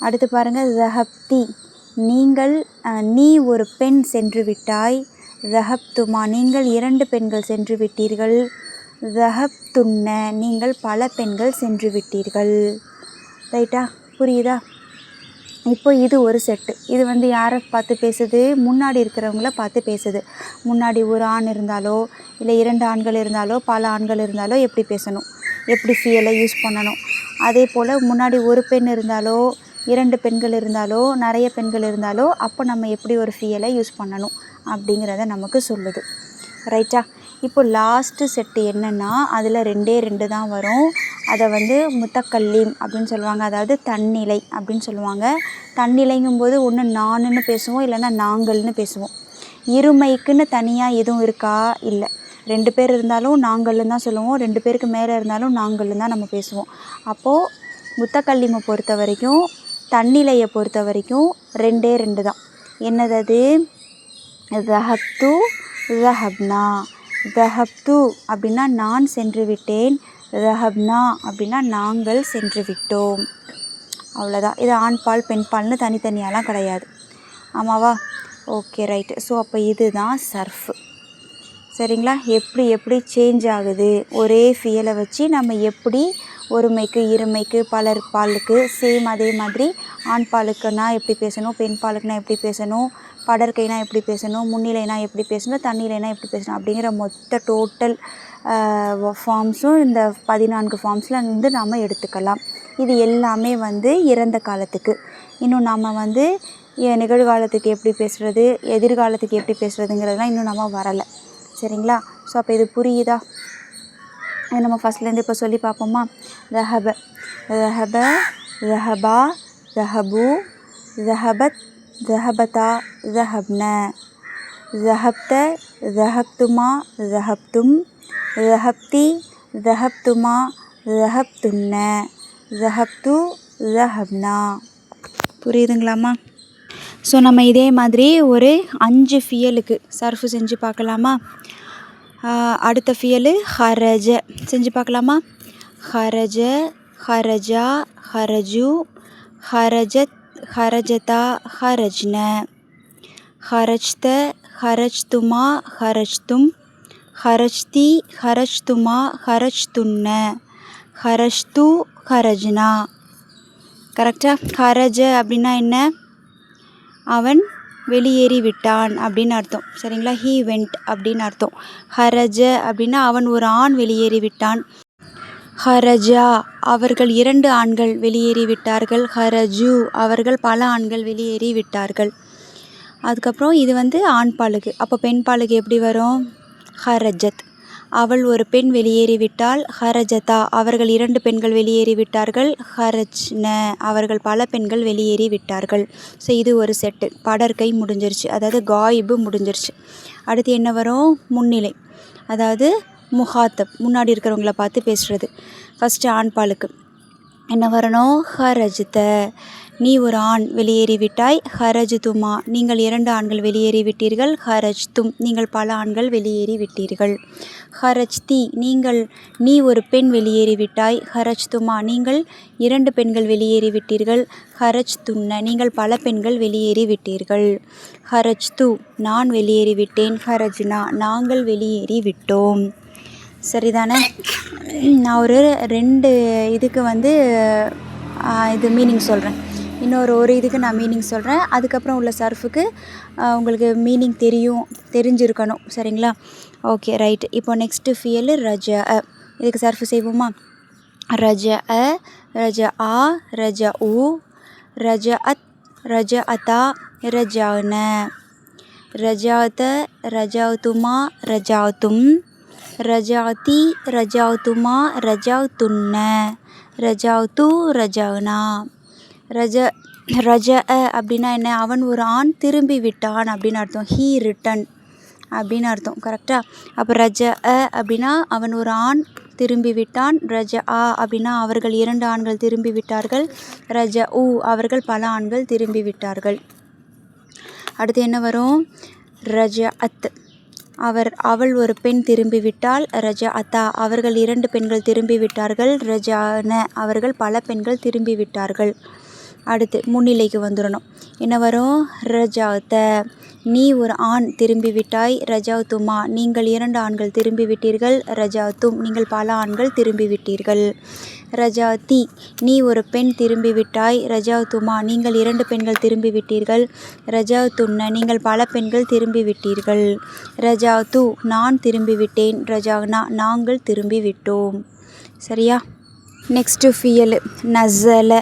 அடுத்து பாருங்கள். ذهبتي நீ ஒரு பெண் சென்று விட்டாய். ذهبتما நீங்கள் 2 பெண்கள் சென்று விட்டீர்கள். ذهبتن நீங்கள் பல பெண்கள் சென்று விட்டீர்கள். ரைட்டா? புரியுதா? இப்போ இது ஒரு செட்டு. இது வந்து யாரை பார்த்து பேசுது? முன்னாடி இருக்கிறவங்கள பார்த்து பேசுது. முன்னாடி ஒரு ஆண் இருந்தாலோ இல்லை 2 ஆண்கள் இருந்தாலோ பல ஆண்கள் இருந்தாலோ எப்படி பேசணும், எப்படி ஃபியலை யூஸ் பண்ணணும். அதே போல் முன்னாடி ஒரு பெண் இருந்தாலோ 2 பெண்கள் இருந்தாலோ நிறைய பெண்கள் இருந்தாலோ அப்போ நம்ம எப்படி ஒரு ஃபியலை யூஸ் பண்ணணும் அப்படிங்கிறத நமக்கு சொல்லுது. ரைட்டா? இப்போ லாஸ்ட்டு செட்டு என்னென்னா அதில் 2 தான் வரும். அதை வந்து முத்தக்கல்லீம் அப்படின்னு சொல்லுவாங்க, அதாவது தன்னிலை அப்படின்னு சொல்லுவாங்க. தன்னிலைங்கும்போது ஒன்று நானுன்னு பேசுவோம், இல்லைன்னா நாங்கள்னு பேசுவோம். இருமைக்குன்னு தனியாக எதுவும் இருக்கா? இல்லை. 2 பேர் இருந்தாலும் நாங்கள்னு தான் சொல்லுவோம், 2 பேருக்கு மேலே இருந்தாலும் நாங்கள்னு தான் நம்ம பேசுவோம். அப்போது முத்தக்கல்லீமை பொறுத்த வரைக்கும், தன்னிலையை பொறுத்த வரைக்கும் 2 தான். என்னது அது? ذهبت, ذهبنا. ذهبت அப்படின்னா நான் சென்று விட்டேன். ذهبنا அப்படின்னா நாங்கள் சென்று விட்டோம். அவ்வளோதான். இது ஆண்பால் பெண்பால்னு தனித்தனியாலாம் கிடையாது. ஆமாவா? Okay, right. ஸோ அப்போ இதுதான் சர்ஃபு. சரிங்களா? எப்படி சேஞ்ச் ஆகுது, ஒரே ஃபியலை வச்சு நம்ம எப்படி ஒருமைக்கு இருமைக்கு பலர் பாலுக்கு சேம் அதே மாதிரி ஆண் பாலுக்குன்னா எப்படி பேசணும், பெண் பாலுக்குனா எப்படி பேசணும், படர்க்கைனா எப்படி பேசணும், முன்னிலைனா எப்படி பேசணும், தன்னிலைனா எப்படி பேசணும் அப்படிங்கிற மொத்த டோட்டல் ஃபார்ம்ஸும் இந்த 14 ஃபார்ம்ஸில் இருந்து நாம் எடுத்துக்கலாம். இது எல்லாமே வந்து இறந்த காலத்துக்கு. இன்னும் நாம் வந்து நிகழ்காலத்துக்கு எப்படி பேசுகிறது, எதிர்காலத்துக்கு எப்படி பேசுகிறதுங்கிறதுலாம் இன்னும் நம்ம வரலை. சரிங்களா? ஸோ அப்போ இது புரியுதா? இது நம்ம ஃபஸ்ட்லேருந்து இப்போ சொல்லி பார்ப்போமா? ذهب, ذهب, ذهبا, ذهبوا, ذهبت, ذهبتا, ذهبن, ذهبت, ذهبتما, ذهبتم, ذهبتي, ذهبتما, ذهبتن, ذهبtu, ذهبنا. புரியுதுங்களாம்மா? ஸோ நம்ம இதே மாதிரி ஒரு 5 ஃபியலுக்கு சர்ஃபு செஞ்சு பார்க்கலாமா? அடுத்த ஃபியலு ஹரஜ செஞ்சு பார்க்கலாமா? ஹரஜ, ஹரஜா, ஹரஜு, ஹரஜத், ஹரஜதா ஹரஜ்ன, ஹரஜ்த ஹரஜ்துமா ஹரஜ்தும், ஹரஜ்தி ஹரஜ்துமா ஹரஜ்துன்ன, ஹரஜ்து ஹரஜ்னா. கரெக்டாக? ஹரஜ அப்படின்னா என்ன? அவன் வெளியேறி விட்டான் அப்படின்னு அர்த்தம். சரிங்களா? ஹீ வெண்ட் அப்படின்னு அர்த்தம். ஹரஜ அப்படின்னா அவன் ஒரு ஆண் வெளியேறி விட்டான். ஹரஜா அவர்கள் 2 ஆண்கள் வெளியேறி விட்டார்கள். ஹரஜு அவர்கள் பல ஆண்கள் வெளியேறி விட்டார்கள். அதுக்கப்புறம் இது ஆண் பாலுக்கு. அப்போ பெண் பாலுக்கு எப்படி வரும்? ஹரஜத் அவள் ஒரு பெண் வெளியேறிவிட்டாள். ஹரஜதா அவர்கள் 2 பெண்கள் வெளியேறிவிட்டார்கள். ஹரஜ்ன அவர்கள் பல பெண்கள் வெளியேறி விட்டார்கள். ஸோ இது ஒரு செட்டு. படற்கை முடிஞ்சிருச்சு, அதாவது காயிபு முடிஞ்சிருச்சு. அடுத்து என்ன வரும்? முன்னிலை, அதாவது முஹாத்தப், முன்னாடி இருக்கிறவங்கள பார்த்து பேசுகிறது. ஃபஸ்ட்டு ஆண் பாலுக்கு என்ன வரணும்? ஹரஜ்த நீ ஒரு ஆண் வெளியேறிவிட்டாய். ஹரஜ்துமா நீங்கள் 2 ஆண்கள் வெளியேறிவிட்டீர்கள். ஹரஜ்தும் நீங்கள் பல ஆண்கள் வெளியேறிவிட்டீர்கள். ஹரஜ்தி நீ ஒரு பெண் வெளியேறிவிட்டாய். ஹரஜ்துமா நீங்கள் 2 பெண்கள் வெளியேறிவிட்டீர்கள். ஹரஜ்துன்ன நீங்கள் பல பெண்கள் வெளியேறிவிட்டீர்கள். ஹரஜ்து நான் வெளியேறிவிட்டேன். ஹரஜ்னா நாங்கள் வெளியேறிவிட்டோம். சரிதானே? நான் ஒரு 2 இதுக்கு இது மீனிங் சொல்கிறேன். ஒரு இதுக்கு நான் மீனிங் சொல்கிறேன். அதுக்கப்புறம் உள்ள சர்ஃபுக்கு உங்களுக்கு மீனிங் தெரிஞ்சிருக்கணும். சரிங்களா? Okay, right. இப்போ நெக்ஸ்ட்டு ஃபியல் ரஜ. இதுக்கு சர்ஃபு செய்வோமா? ரஜ அ, ரஜ ஆ, ரஜ உ, ரஜ அத், ரஜ அத்தா, ரஜான, ரஜாத, ரஜாத்துமா, ரஜாத்தும், ரஜாதி, ரஜாத்துமா, ரஜாத்துன்ன, ரஜாத்து, ரஜானா. ரஜ அ அப்படின்னா என்ன? அவன் ஒரு ஆண் திரும்பி விட்டான் அப்படின்னு அர்த்தம். ஹீ ரிட்டன் அப்படின்னு அர்த்தம். கரெக்டாக? அப்போ ரஜ அ அப்படின்னா அவன் ஒரு ஆண் திரும்பி விட்டான். ரஜ ஆ அப்படின்னா அவர்கள் 2 ஆண்கள் திரும்பி விட்டார்கள். ரஜ உ அவர்கள் பல ஆண்கள் திரும்பி விட்டார்கள். அடுத்து என்ன வரும்? ரஜ அத் அவள் ஒரு பெண் திரும்பிவிட்டாள். ரஜ அத்தா அவர்கள் 2 பெண்கள் திரும்பிவிட்டார்கள். ரஜான அவர்கள் பல பெண்கள் திரும்பிவிட்டார்கள். அடுத்து முன்னிலைக்கு வந்துடணும். என்ன வரும்? ரஜாத்த நீ ஒரு ஆண் திரும்பிவிட்டாய். ரஜாத்துமா நீங்கள் 2 ஆண்கள் திரும்பிவிட்டீர்கள். ரஜாத்தும் நீங்கள் பல ஆண்கள் திரும்பிவிட்டீர்கள். ரஜாதி நீ ஒரு பெண் திரும்பிவிட்டாய். ரஜாத்துமா நீங்கள் 2 பெண்கள் திரும்பிவிட்டீர்கள். ரஜாத்துன்ன நீங்கள் பல பெண்கள் திரும்பிவிட்டீர்கள். ரஜாத்து நான் திரும்பிவிட்டேன். ரஜானா நாங்கள் திரும்பிவிட்டோம். சரியா? நெக்ஸ்ட்டு ஃபியல் நஸல.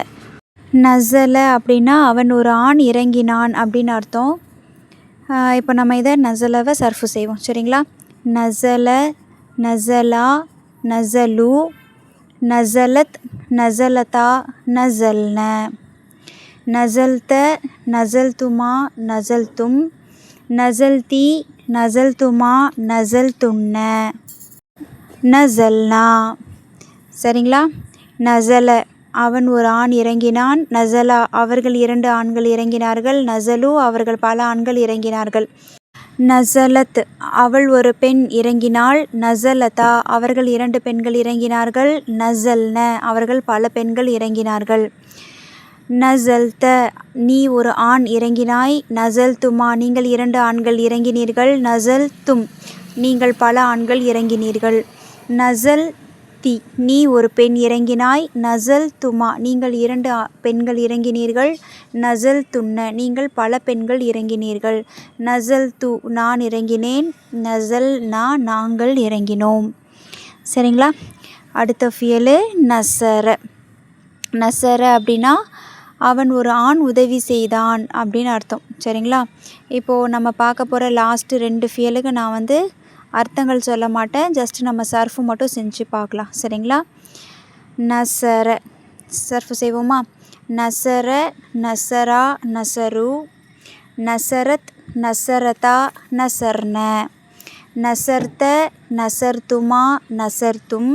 நஸல அப்படின்னா அவன் ஒரு ஆண் இறங்கினான் அப்படின்னு அர்த்தம். இப்போ நம்ம இதை நஸலவை சர்ஃபு செய்வோம். சரிங்களா? நஸல, நஸலா, நஸலு, நஸலத், நஸலதா, நஸல்ன, நஸல்த, நஸல்துமா, நஸல்தும், நஸல்தி, நஸல்துமா, நஸல்துன்ன, நஸல்னா. சரிங்களா? நஸல அவன் ஒரு ஆண் இறங்கினான். நஸலா அவர்கள் 2 ஆண்கள் இறங்கினார்கள். நஸலு அவர்கள் பல ஆண்கள் இறங்கினார்கள். நஸலத் அவள் ஒரு பெண் இறங்கினாள். நஸலதா அவர்கள் 2 பெண்கள் இறங்கினார்கள். நஸல்ன அவர்கள் பல பெண்கள் இறங்கினார்கள். நஸல்த நீ ஒரு ஆண் இறங்கினாய். நஸல்துமா நீங்கள் 2 ஆண்கள் இறங்கினீர்கள். நஸல்தும் நீங்கள் பல ஆண்கள் இறங்கினீர்கள். நஸல்தி நீ ஒரு பெண் இறங்கினாய். நஸல்துமா நீங்கள் 2 பெண்கள் இறங்கினீர்கள். நஸல்துன்ன நீங்கள் பல பெண்கள் இறங்கினீர்கள். நஸல்து நான் இறங்கினேன். நஸல்னா நாங்கள் இறங்கினோம். சரிங்களா? அடுத்த ஃபியலு நஸர. நஸர அப்படின்னா அவன் ஒரு ஆண் உதவி செய்தான் அப்படின்னு அர்த்தம். சரிங்களா? இப்போது நம்ம பார்க்க போகிற லாஸ்ட்டு 2 ஃபியலுக்கு நான் அர்த்தங்கள் சொல்ல மாட்டேன். ஜஸ்ட் நம்ம சர்ஃபு மட்டும் செஞ்சு பார்க்கலாம். சரிங்களா? நஸர சர்ஃபு செய்வோமா? நஸர, நஸரா, நஸரு, நஸரத், நஸரதா, நஸர்ன, நஸர்த, நஸர்துமா, நஸர்தும்,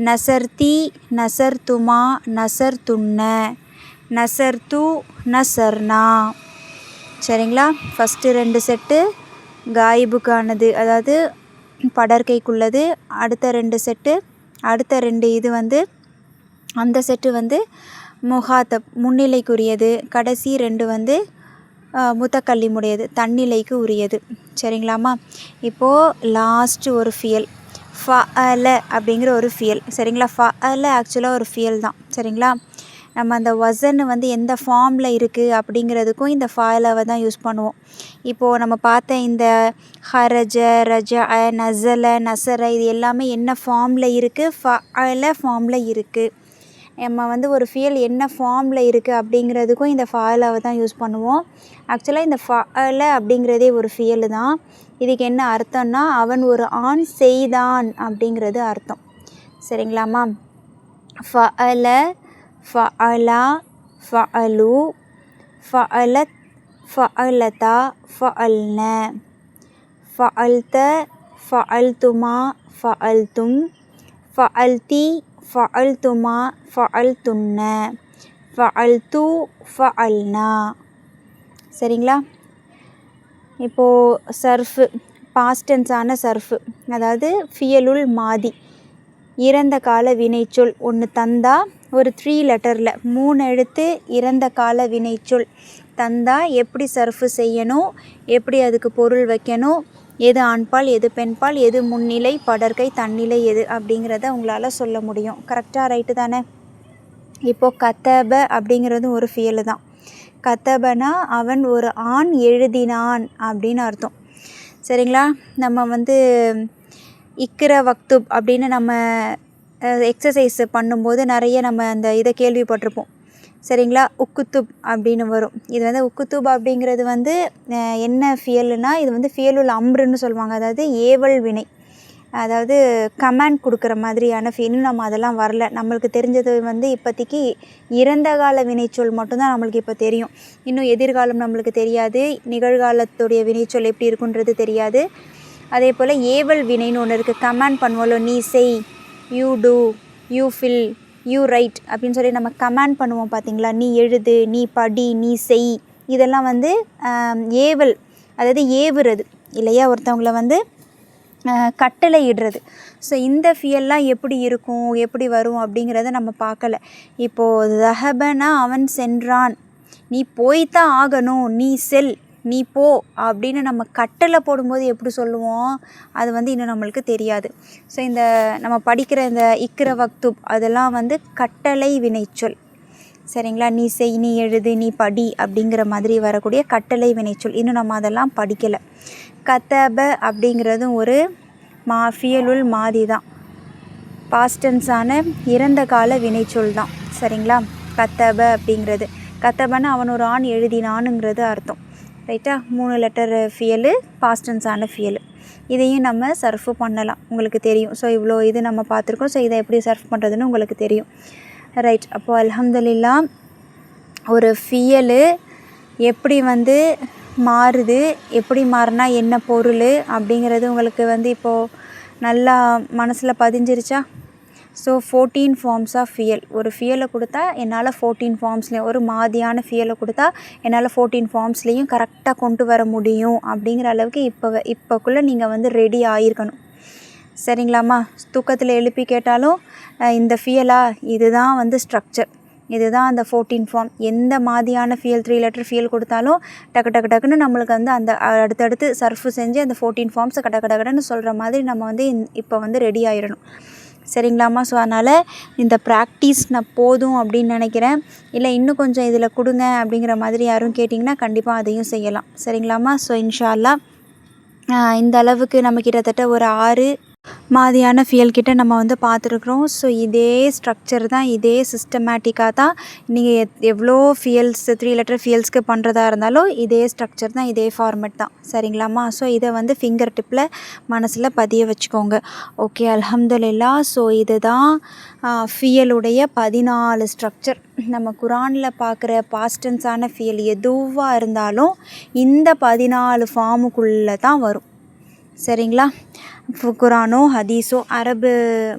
நஸர்தி, நஸர்துமா, நஸர்துன்ன, நஸர்து, நஸர்னா. சரிங்களா? ஃபஸ்ட்டு 2 செட்டு காயிபுக்கானது, அதாவது படற்கைக்குள்ளது. அடுத்த 2 செட்டு, அடுத்த 2 இது அந்த செட்டு முகாத்தப் முன்னிலைக்குரியது, கடைசி 2 வந்து முத்தக்கல்லிமுடையது தன்னிலைக்கு உரியது. சரிங்களாம்மா. இப்போது லாஸ்ட்டு ஒரு ஃபியல் ஃபஅல அப்படிங்கிற ஒரு ஃபியல். சரிங்களா. ஃபஅல ஆக்சுவலாக ஒரு ஃபியல் தான். சரிங்களா. நம்ம அந்த வசன் வந்து எந்த ஃபார்மில் இருக்குது அப்படிங்கிறதுக்கும் இந்த ஃபாலாவை தான் யூஸ் பண்ணுவோம். இப்போது நம்ம பார்த்த இந்த ஹரஜ, ரஜ, நசல, நசர இது எல்லாமே என்ன ஃபார்மில் இருக்குது? ஃபஅல ஃபார்மில் இருக்குது. நம்ம வந்து ஒரு ஃபியல் என்ன ஃபார்மில் இருக்குது அப்படிங்கிறதுக்கும் இந்த ஃபாலாவை தான் யூஸ் பண்ணுவோம். ஆக்சுவலாக இந்த ஃபஅல அப்படிங்கிறதே ஒரு ஃபியல் தான். இதுக்கு என்ன அர்த்தம்னா அவன் ஒரு ஆண் செய்தான் அப்படிங்கிறது அர்த்தம். சரிங்களாம்மா. ஃபஅல, ஃபஅலா, ஃபஅலு, ஃபஅலத், ஃபஅலதா, ஃபஅல்ன, ஃபஅல்த, ஃபஅல்துமா, ஃபஅல்தும், ஃபஅல்தி, ஃபஅல்துமா, ஃபஅல்துன்ன, ஃபஅல்து, ஃபஅல்னா. சரிங்களா. இப்போது சர்ஃபு பாஸ்டன்ஸான சர்ஃபு அதாவது ஃபியலுல் மாதி இறந்த கால வினைச்சொல் ஒன்று தந்தா ஒரு 3 லெட்டரில் 3 எழுத்து இறந்த கால வினைச்சொல் தந்தா எப்படி சர்ஃபு செய்யணும், எப்படி அதுக்கு பொருள் வைக்கணும், எது ஆண்பால் எது பெண்பால், எது முன்னிலை படர்க்கை தன்னிலை எது அப்படிங்கிறத உங்களால் சொல்ல முடியும். கரெக்டாக ரைட்டு தானே. இப்போது கத்தப அப்படிங்கிறது ஒரு ஃபியலு தான். கத்தபனா அவன் ஒரு ஆண் எழுதினான் அப்படின்னு அர்த்தம். சரிங்களா. நம்ம வந்து இக்கிற வக்துப் அப்படின்னு நம்ம எக்ஸசைஸ் பண்ணும்போது நிறைய நம்ம அந்த இதை கேள்விப்பட்டிருப்போம். சரிங்களா. உக்குத்துப் அப்படின்னு வரும். இது வந்து உக்குத்துப் அப்படிங்கிறது வந்து என்ன ஃபியலுனா இது வந்து ஃபியலுல் அம்ருன்னு சொல்லுவாங்க. அதாவது ஏவல் வினை, அதாவது கமாண்ட் கொடுக்குற மாதிரியான இன்னும் நம்ம அதெல்லாம் வரல. நம்மளுக்கு தெரிஞ்சது வந்து இப்போதைக்கு இறந்த கால வினைச்சொல் மட்டும்தான் நம்மளுக்கு இப்போ தெரியும். இன்னும் எதிர்காலம் நம்மளுக்கு தெரியாது, நிகழ்காலத்துடைய வினைச்சொல் எப்படி இருக்குன்றது தெரியாது. அதே போல் ஏவல் வினைன்னு ஒன்று இருக்குது. கமாண்ட் பண்ணுவோம்ல, நீ செய், you do, you fill, you write அப்படின்னு சொல்லி நம்ம கமாண்ட் பண்ணுவோம் பார்த்தீங்களா. நீ எழுது, நீ படி, நீ செய், இதெல்லாம் வந்து ஏவல், அதாவது ஏவுறது இல்லையா, ஒருத்தவங்களை வந்து கட்டளை இடுறது. ஸோ இந்த ஃபியல்லாம் எப்படி இருக்கும், எப்படி வரும் அப்படிங்கிறத நம்ம பார்க்கல. இப்போது தஹபனா அவன் சென்றான், நீ போய்த்தான் ஆகணும், நீ செல், நீ போ அப்படின்னு நம்ம கட்டளை போடும்போது எப்படி சொல்லுவோம், அது வந்து இன்னும் நம்மளுக்கு தெரியாது. ஸோ இந்த நம்ம படிக்கிற இந்த இக்கிற வக்துப் அதெல்லாம் வந்து கட்டளை வினைச்சொல். சரிங்களா. நீ செய், நீ எழுது, நீ படி அப்படிங்கிற மாதிரி வரக்கூடிய கட்டளை வினைச்சொல். இன்னும் நம்ம அதெல்லாம் படிக்கலை. கத்தப அப்படிங்கிறதும் ஒரு ஃபியலுல் மாதி தான். பாஸ்டன்ஸான இறந்த கால வினைச்சொல் தான். சரிங்களா. கத்தப அப்படிங்கிறது கத்தபன்னா அவன் ஒரு ஆண் எழுதினானுங்கிறது அர்த்தம். ரைட்டா. 3 லெட்டர் ஃபியலு, பாஸ்டன்ஸான ஃபியலு. இதையும் நம்ம சர்ஃபு பண்ணலாம், உங்களுக்கு தெரியும். ஸோ இவ்வளோ இது நம்ம பார்த்துருக்கோம். ஸோ இதை எப்படி சர்ஃப் பண்ணுறதுன்னு உங்களுக்கு தெரியும். ரைட். அப்போது அல்ஹம்துலில்லாஹ் ஒரு ஃபியலு எப்படி வந்து மாறுது, எப்படி மாறினா என்ன பொருள் அப்படிங்கிறது உங்களுக்கு வந்து இப்போது நல்லா மனசில் பதிஞ்சிருச்சா. So 14 forms of feel. ஒரு ஃபியலை கொடுத்தா என்னால் 14 ஃபார்ம்ஸ்லேயும், ஒரு மாதியான ஃபியலை கொடுத்தா என்னால் 14 ஃபார்ம்ஸ்லேயும் கரெக்டாக கொண்டு வர முடியும் அப்படிங்கிற அளவுக்கு இப்போக்குள்ளே நீங்கள் வந்து ரெடி ஆகிருக்கணும். சரிங்களாம்மா. தூக்கத்தில் எழுப்பி கேட்டாலும் இந்த ஃபியலா, இதுதான் வந்து ஸ்ட்ரக்சர், இதுதான் அந்த 14 ஃபார்ம். எந்த மாதிரியான ஃபியல் 3 லெட்டர் ஃபியல் கொடுத்தாலும் டக்குன்னு நம்மளுக்கு வந்து அந்த அடுத்தடுத்து சர்ஃபு செஞ்சு அந்த 14 ஃபார்ம்ஸை கடன்னு சொல்கிற மாதிரி நம்ம வந்து இப்போ வந்து ரெடி ஆகிடணும். சரிங்களாம்மா. ஸோ அதனால் இந்த ப்ராக்டிஸ் நான் போதும் அப்படின்னு நினைக்கிறேன். இல்லை இன்னும் கொஞ்சம் இதில் கொடுங்க அப்படிங்கிற மாதிரி யாரும் கேட்டிங்கன்னா கண்டிப்பாக அதையும் செய்யலாம். சரிங்களாம்மா. ஸோ இன்ஷா அல்லாஹ் இந்த அளவுக்கு நம்ம கிட்டத்தட்ட ஒரு 6 மாதிரியான ஃபியல் கிட்ட நம்ம வந்து பார்த்துருக்குறோம். ஸோ இதே ஸ்ட்ரக்சர் தான், இதே சிஸ்டமேட்டிக்காக தான் நீங்கள் எவ்வளோ ஃபியல்ஸ் 3 லெட்டர் ஃபியல்ஸ்க்கு பண்ணுறதா இருந்தாலும் இதே ஸ்ட்ரக்சர் தான், இதே ஃபார்மேட் தான். சரிங்களாம்மா. ஸோ இதை வந்து ஃபிங்கர் டிப்பில் மனசில் பதிய வச்சுக்கோங்க. ஓகே. அல்ஹம்துலில்லாஹ். ஸோ இதுதான் ஃபியலுடைய 14 ஸ்ட்ரக்சர். நம்ம குரானில் பார்க்குற பாஸ்டன்ஸான ஃபியல் எதுவாக இருந்தாலும் இந்த 14 ஃபார்முக்குள்ளே தான் வரும். சரிங்களா. குரானோ ஹதீஸோ அரபு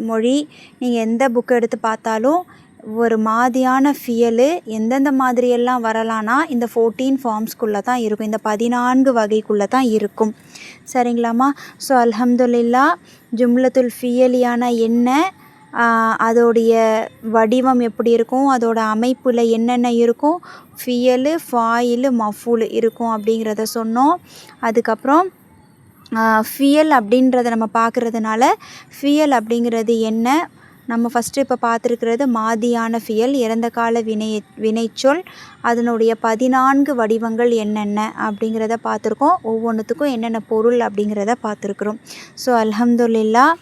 மொழி நீங்கள் எந்த புக்கு எடுத்து பார்த்தாலும் ஒரு மாதியான ஃபியலு எந்தெந்த மாதிரியெல்லாம் வரலான்னா இந்த 14 ஃபார்ம்ஸ்குள்ளே தான் இருக்கும், இந்த 14 வகைக்குள்ளே தான் இருக்கும். சரிங்களாம்மா. ஸோ அல்ஹம்துலில்லாஹ் ஜும்லத்துல் ஃபியலியான என்ன, அதோடைய வடிவம் எப்படி இருக்கும், அதோட அமைப்பில் என்னென்ன இருக்கும், ஃபியலு, ஃபாயிலு, மஃபூலு இருக்கும் அப்படிங்கிறத சொன்னோம். அதுக்கப்புறம் ஃபியல் அப்படின்றத நம்ம பார்க்குறதுனால ஃபியல் அப்படிங்கிறது என்ன, நம்ம ஃபஸ்ட்டு இப்போ பார்த்துருக்கிறது மாதியான ஃபியல், இறந்த கால வினைச்சொல், அதனுடைய 14 வடிவங்கள் என்னென்ன அப்படிங்கிறத பார்த்துருக்கோம். ஒவ்வொன்றுத்துக்கும் என்னென்ன பொருள் அப்படிங்கிறத பார்த்துருக்குறோம். ஸோ அல்ஹம்துலில்லாஹ்,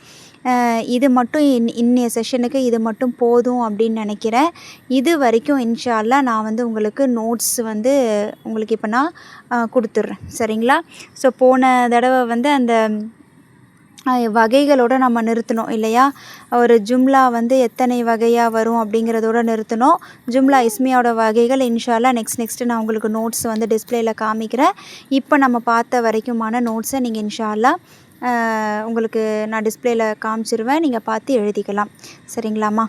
இது மட்டும் இன்னைய செஷனுக்கு இது மட்டும் போதும் அப்படின்னு நினைக்கிறேன். இது வரைக்கும் இன்ஷா அல்லாஹ் நான் வந்து உங்களுக்கு நோட்ஸ் வந்து உங்களுக்கு இப்போ நான் கொடுத்துட்றேன். சரிங்களா? ஸோ போன தடவை வந்து அந்த வகைகளோடு நம்ம நிறுத்தினோம் இல்லையா? ஒரு ஜும்லா வந்து எத்தனை வகையாக வரும் அப்படிங்கிறதோட நிறுத்தினோம். ஜும்லா இஸ்மியாவோட வகைகள் இன்ஷா அல்லாஹ் நெக்ஸ்ட்டு நான் உங்களுக்கு நோட்ஸ் வந்து டிஸ்பிளேயில் காமிக்கிறேன். இப்போ நம்ம பார்த்த வரைக்குமான நோட்ஸை நீங்கள் இன்ஷா அல்லாஹ் உங்களுக்கு நான் டிஸ்பிளேயில் காமிச்சிருவேன். நீங்கள் பார்த்து எழுதிக்கலாம். சரிங்களாம்மா?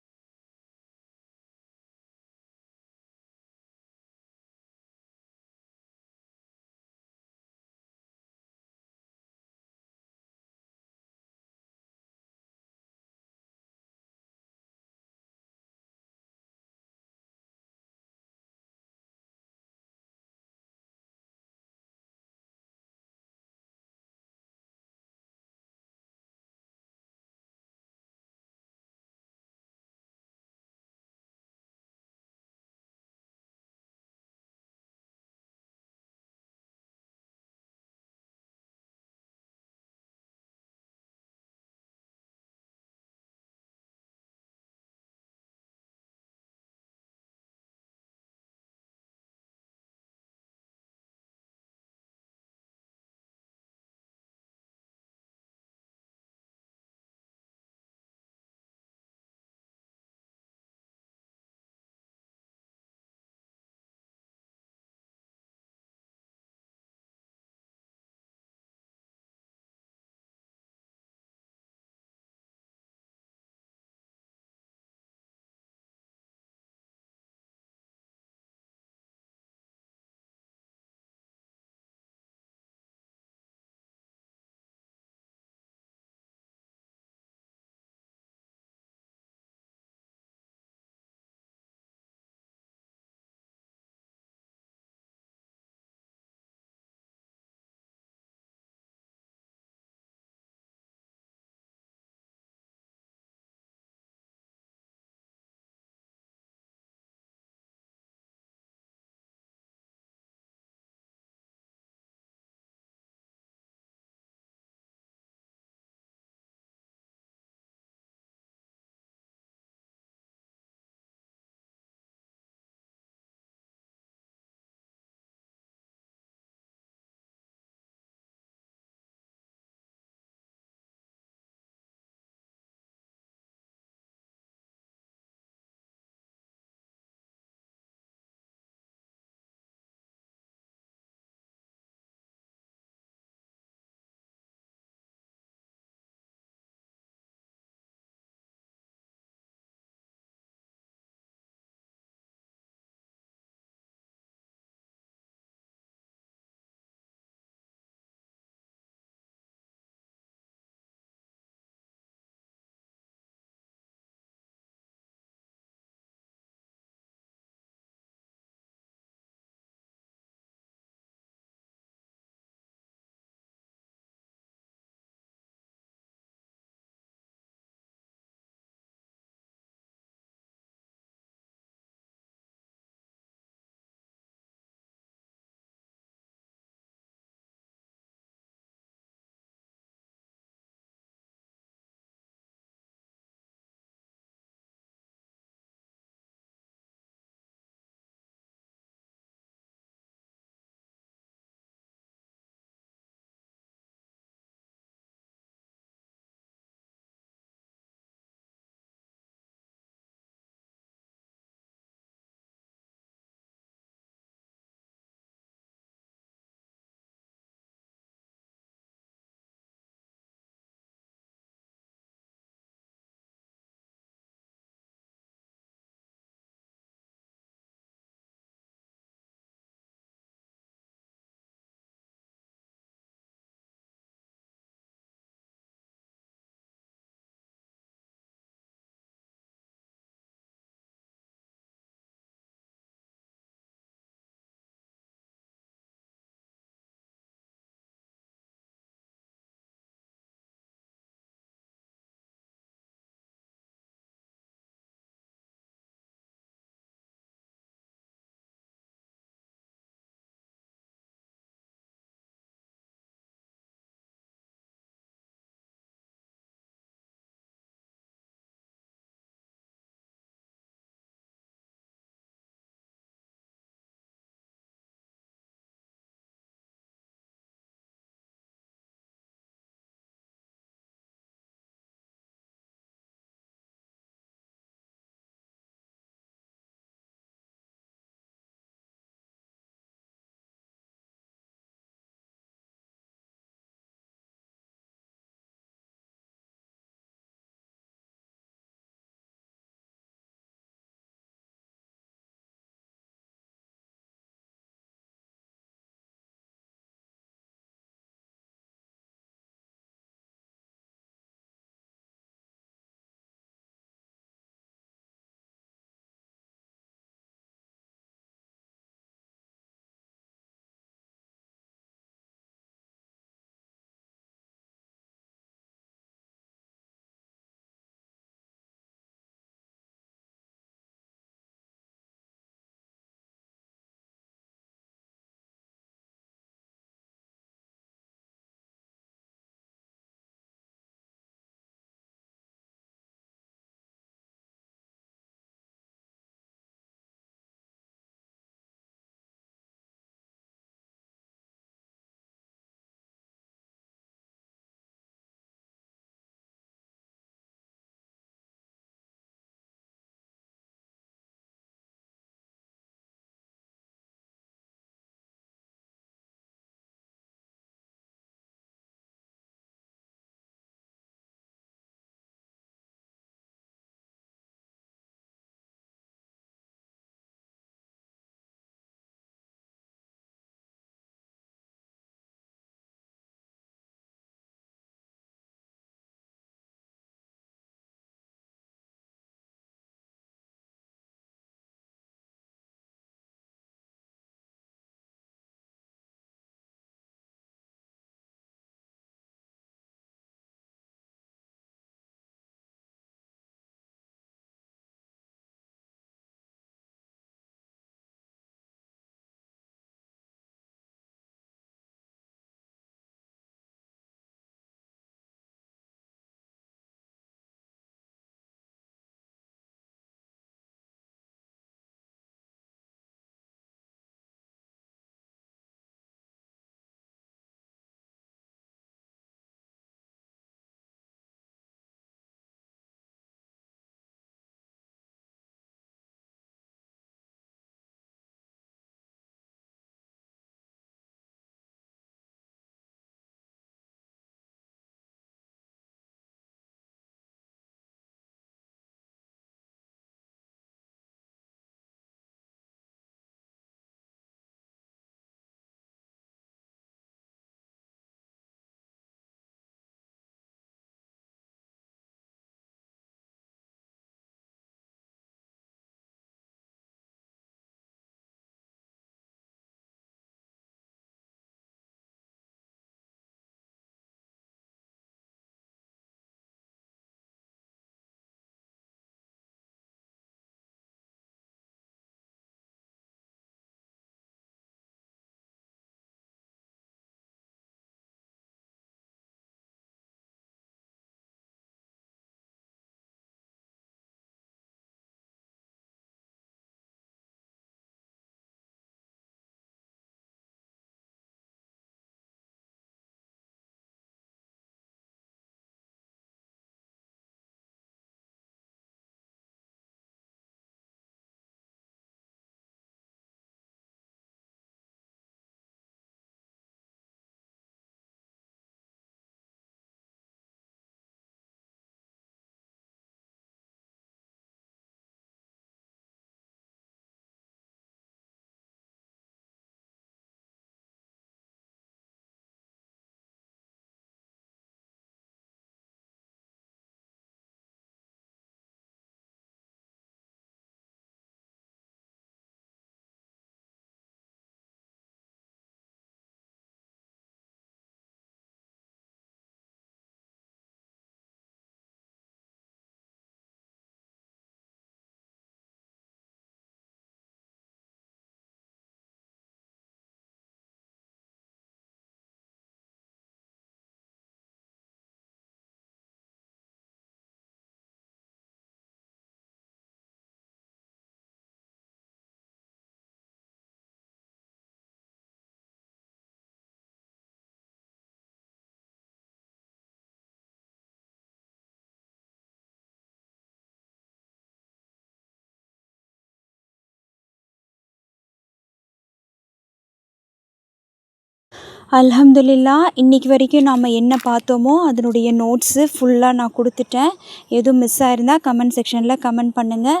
அல்ஹம்துலில்லா, இன்னைக்கு வரைக்கும் நாம் என்ன பார்த்தோமோ அதனுடைய நோட்ஸு ஃபுல்லாக நான் கொடுத்துட்டேன். எதுவும் மிஸ் ஆயிருந்தா கமெண்ட் செக்ஷனில் கமெண்ட் பண்ணுங்கள்.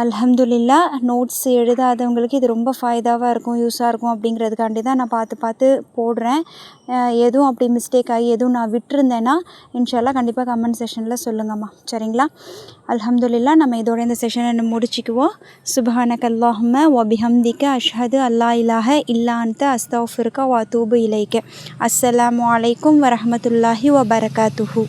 அல்ஹம்துலில்லா, நோட்ஸ் எழுதாதவங்களுக்கு இது ரொம்ப ஃபாய்தாவாக இருக்கும், யூஸாக இருக்கும் அப்படிங்கிறதுக்காண்டி தான் நான் பார்த்து பார்த்து போடுறேன். எதுவும் அப்படி மிஸ்டேக் ஆகி எதுவும் நான் விட்டுருந்தேன்னா இன்ஷா அல்லாஹ் கண்டிப்பாக கமெண்ட் செக்ஷனில் சொல்லுங்கம்மா, சரிங்களா? அல்ஹம்துலில்லா, நம்ம இதோட இந்த செஷனை முடிச்சுக்குவோம். சுப்ஹானக அல்லாஹும்ம வ பிஹம்திக அஷ்ஹது அல்லா இலாஹ இல்லா அன்த அஸ்தக்ஃபிருக வ அதூபு இலைக. அஸ்ஸலாமு அலைக்கும் வரஹ்மத்துல்லாஹி வ பரகாத்துஹு.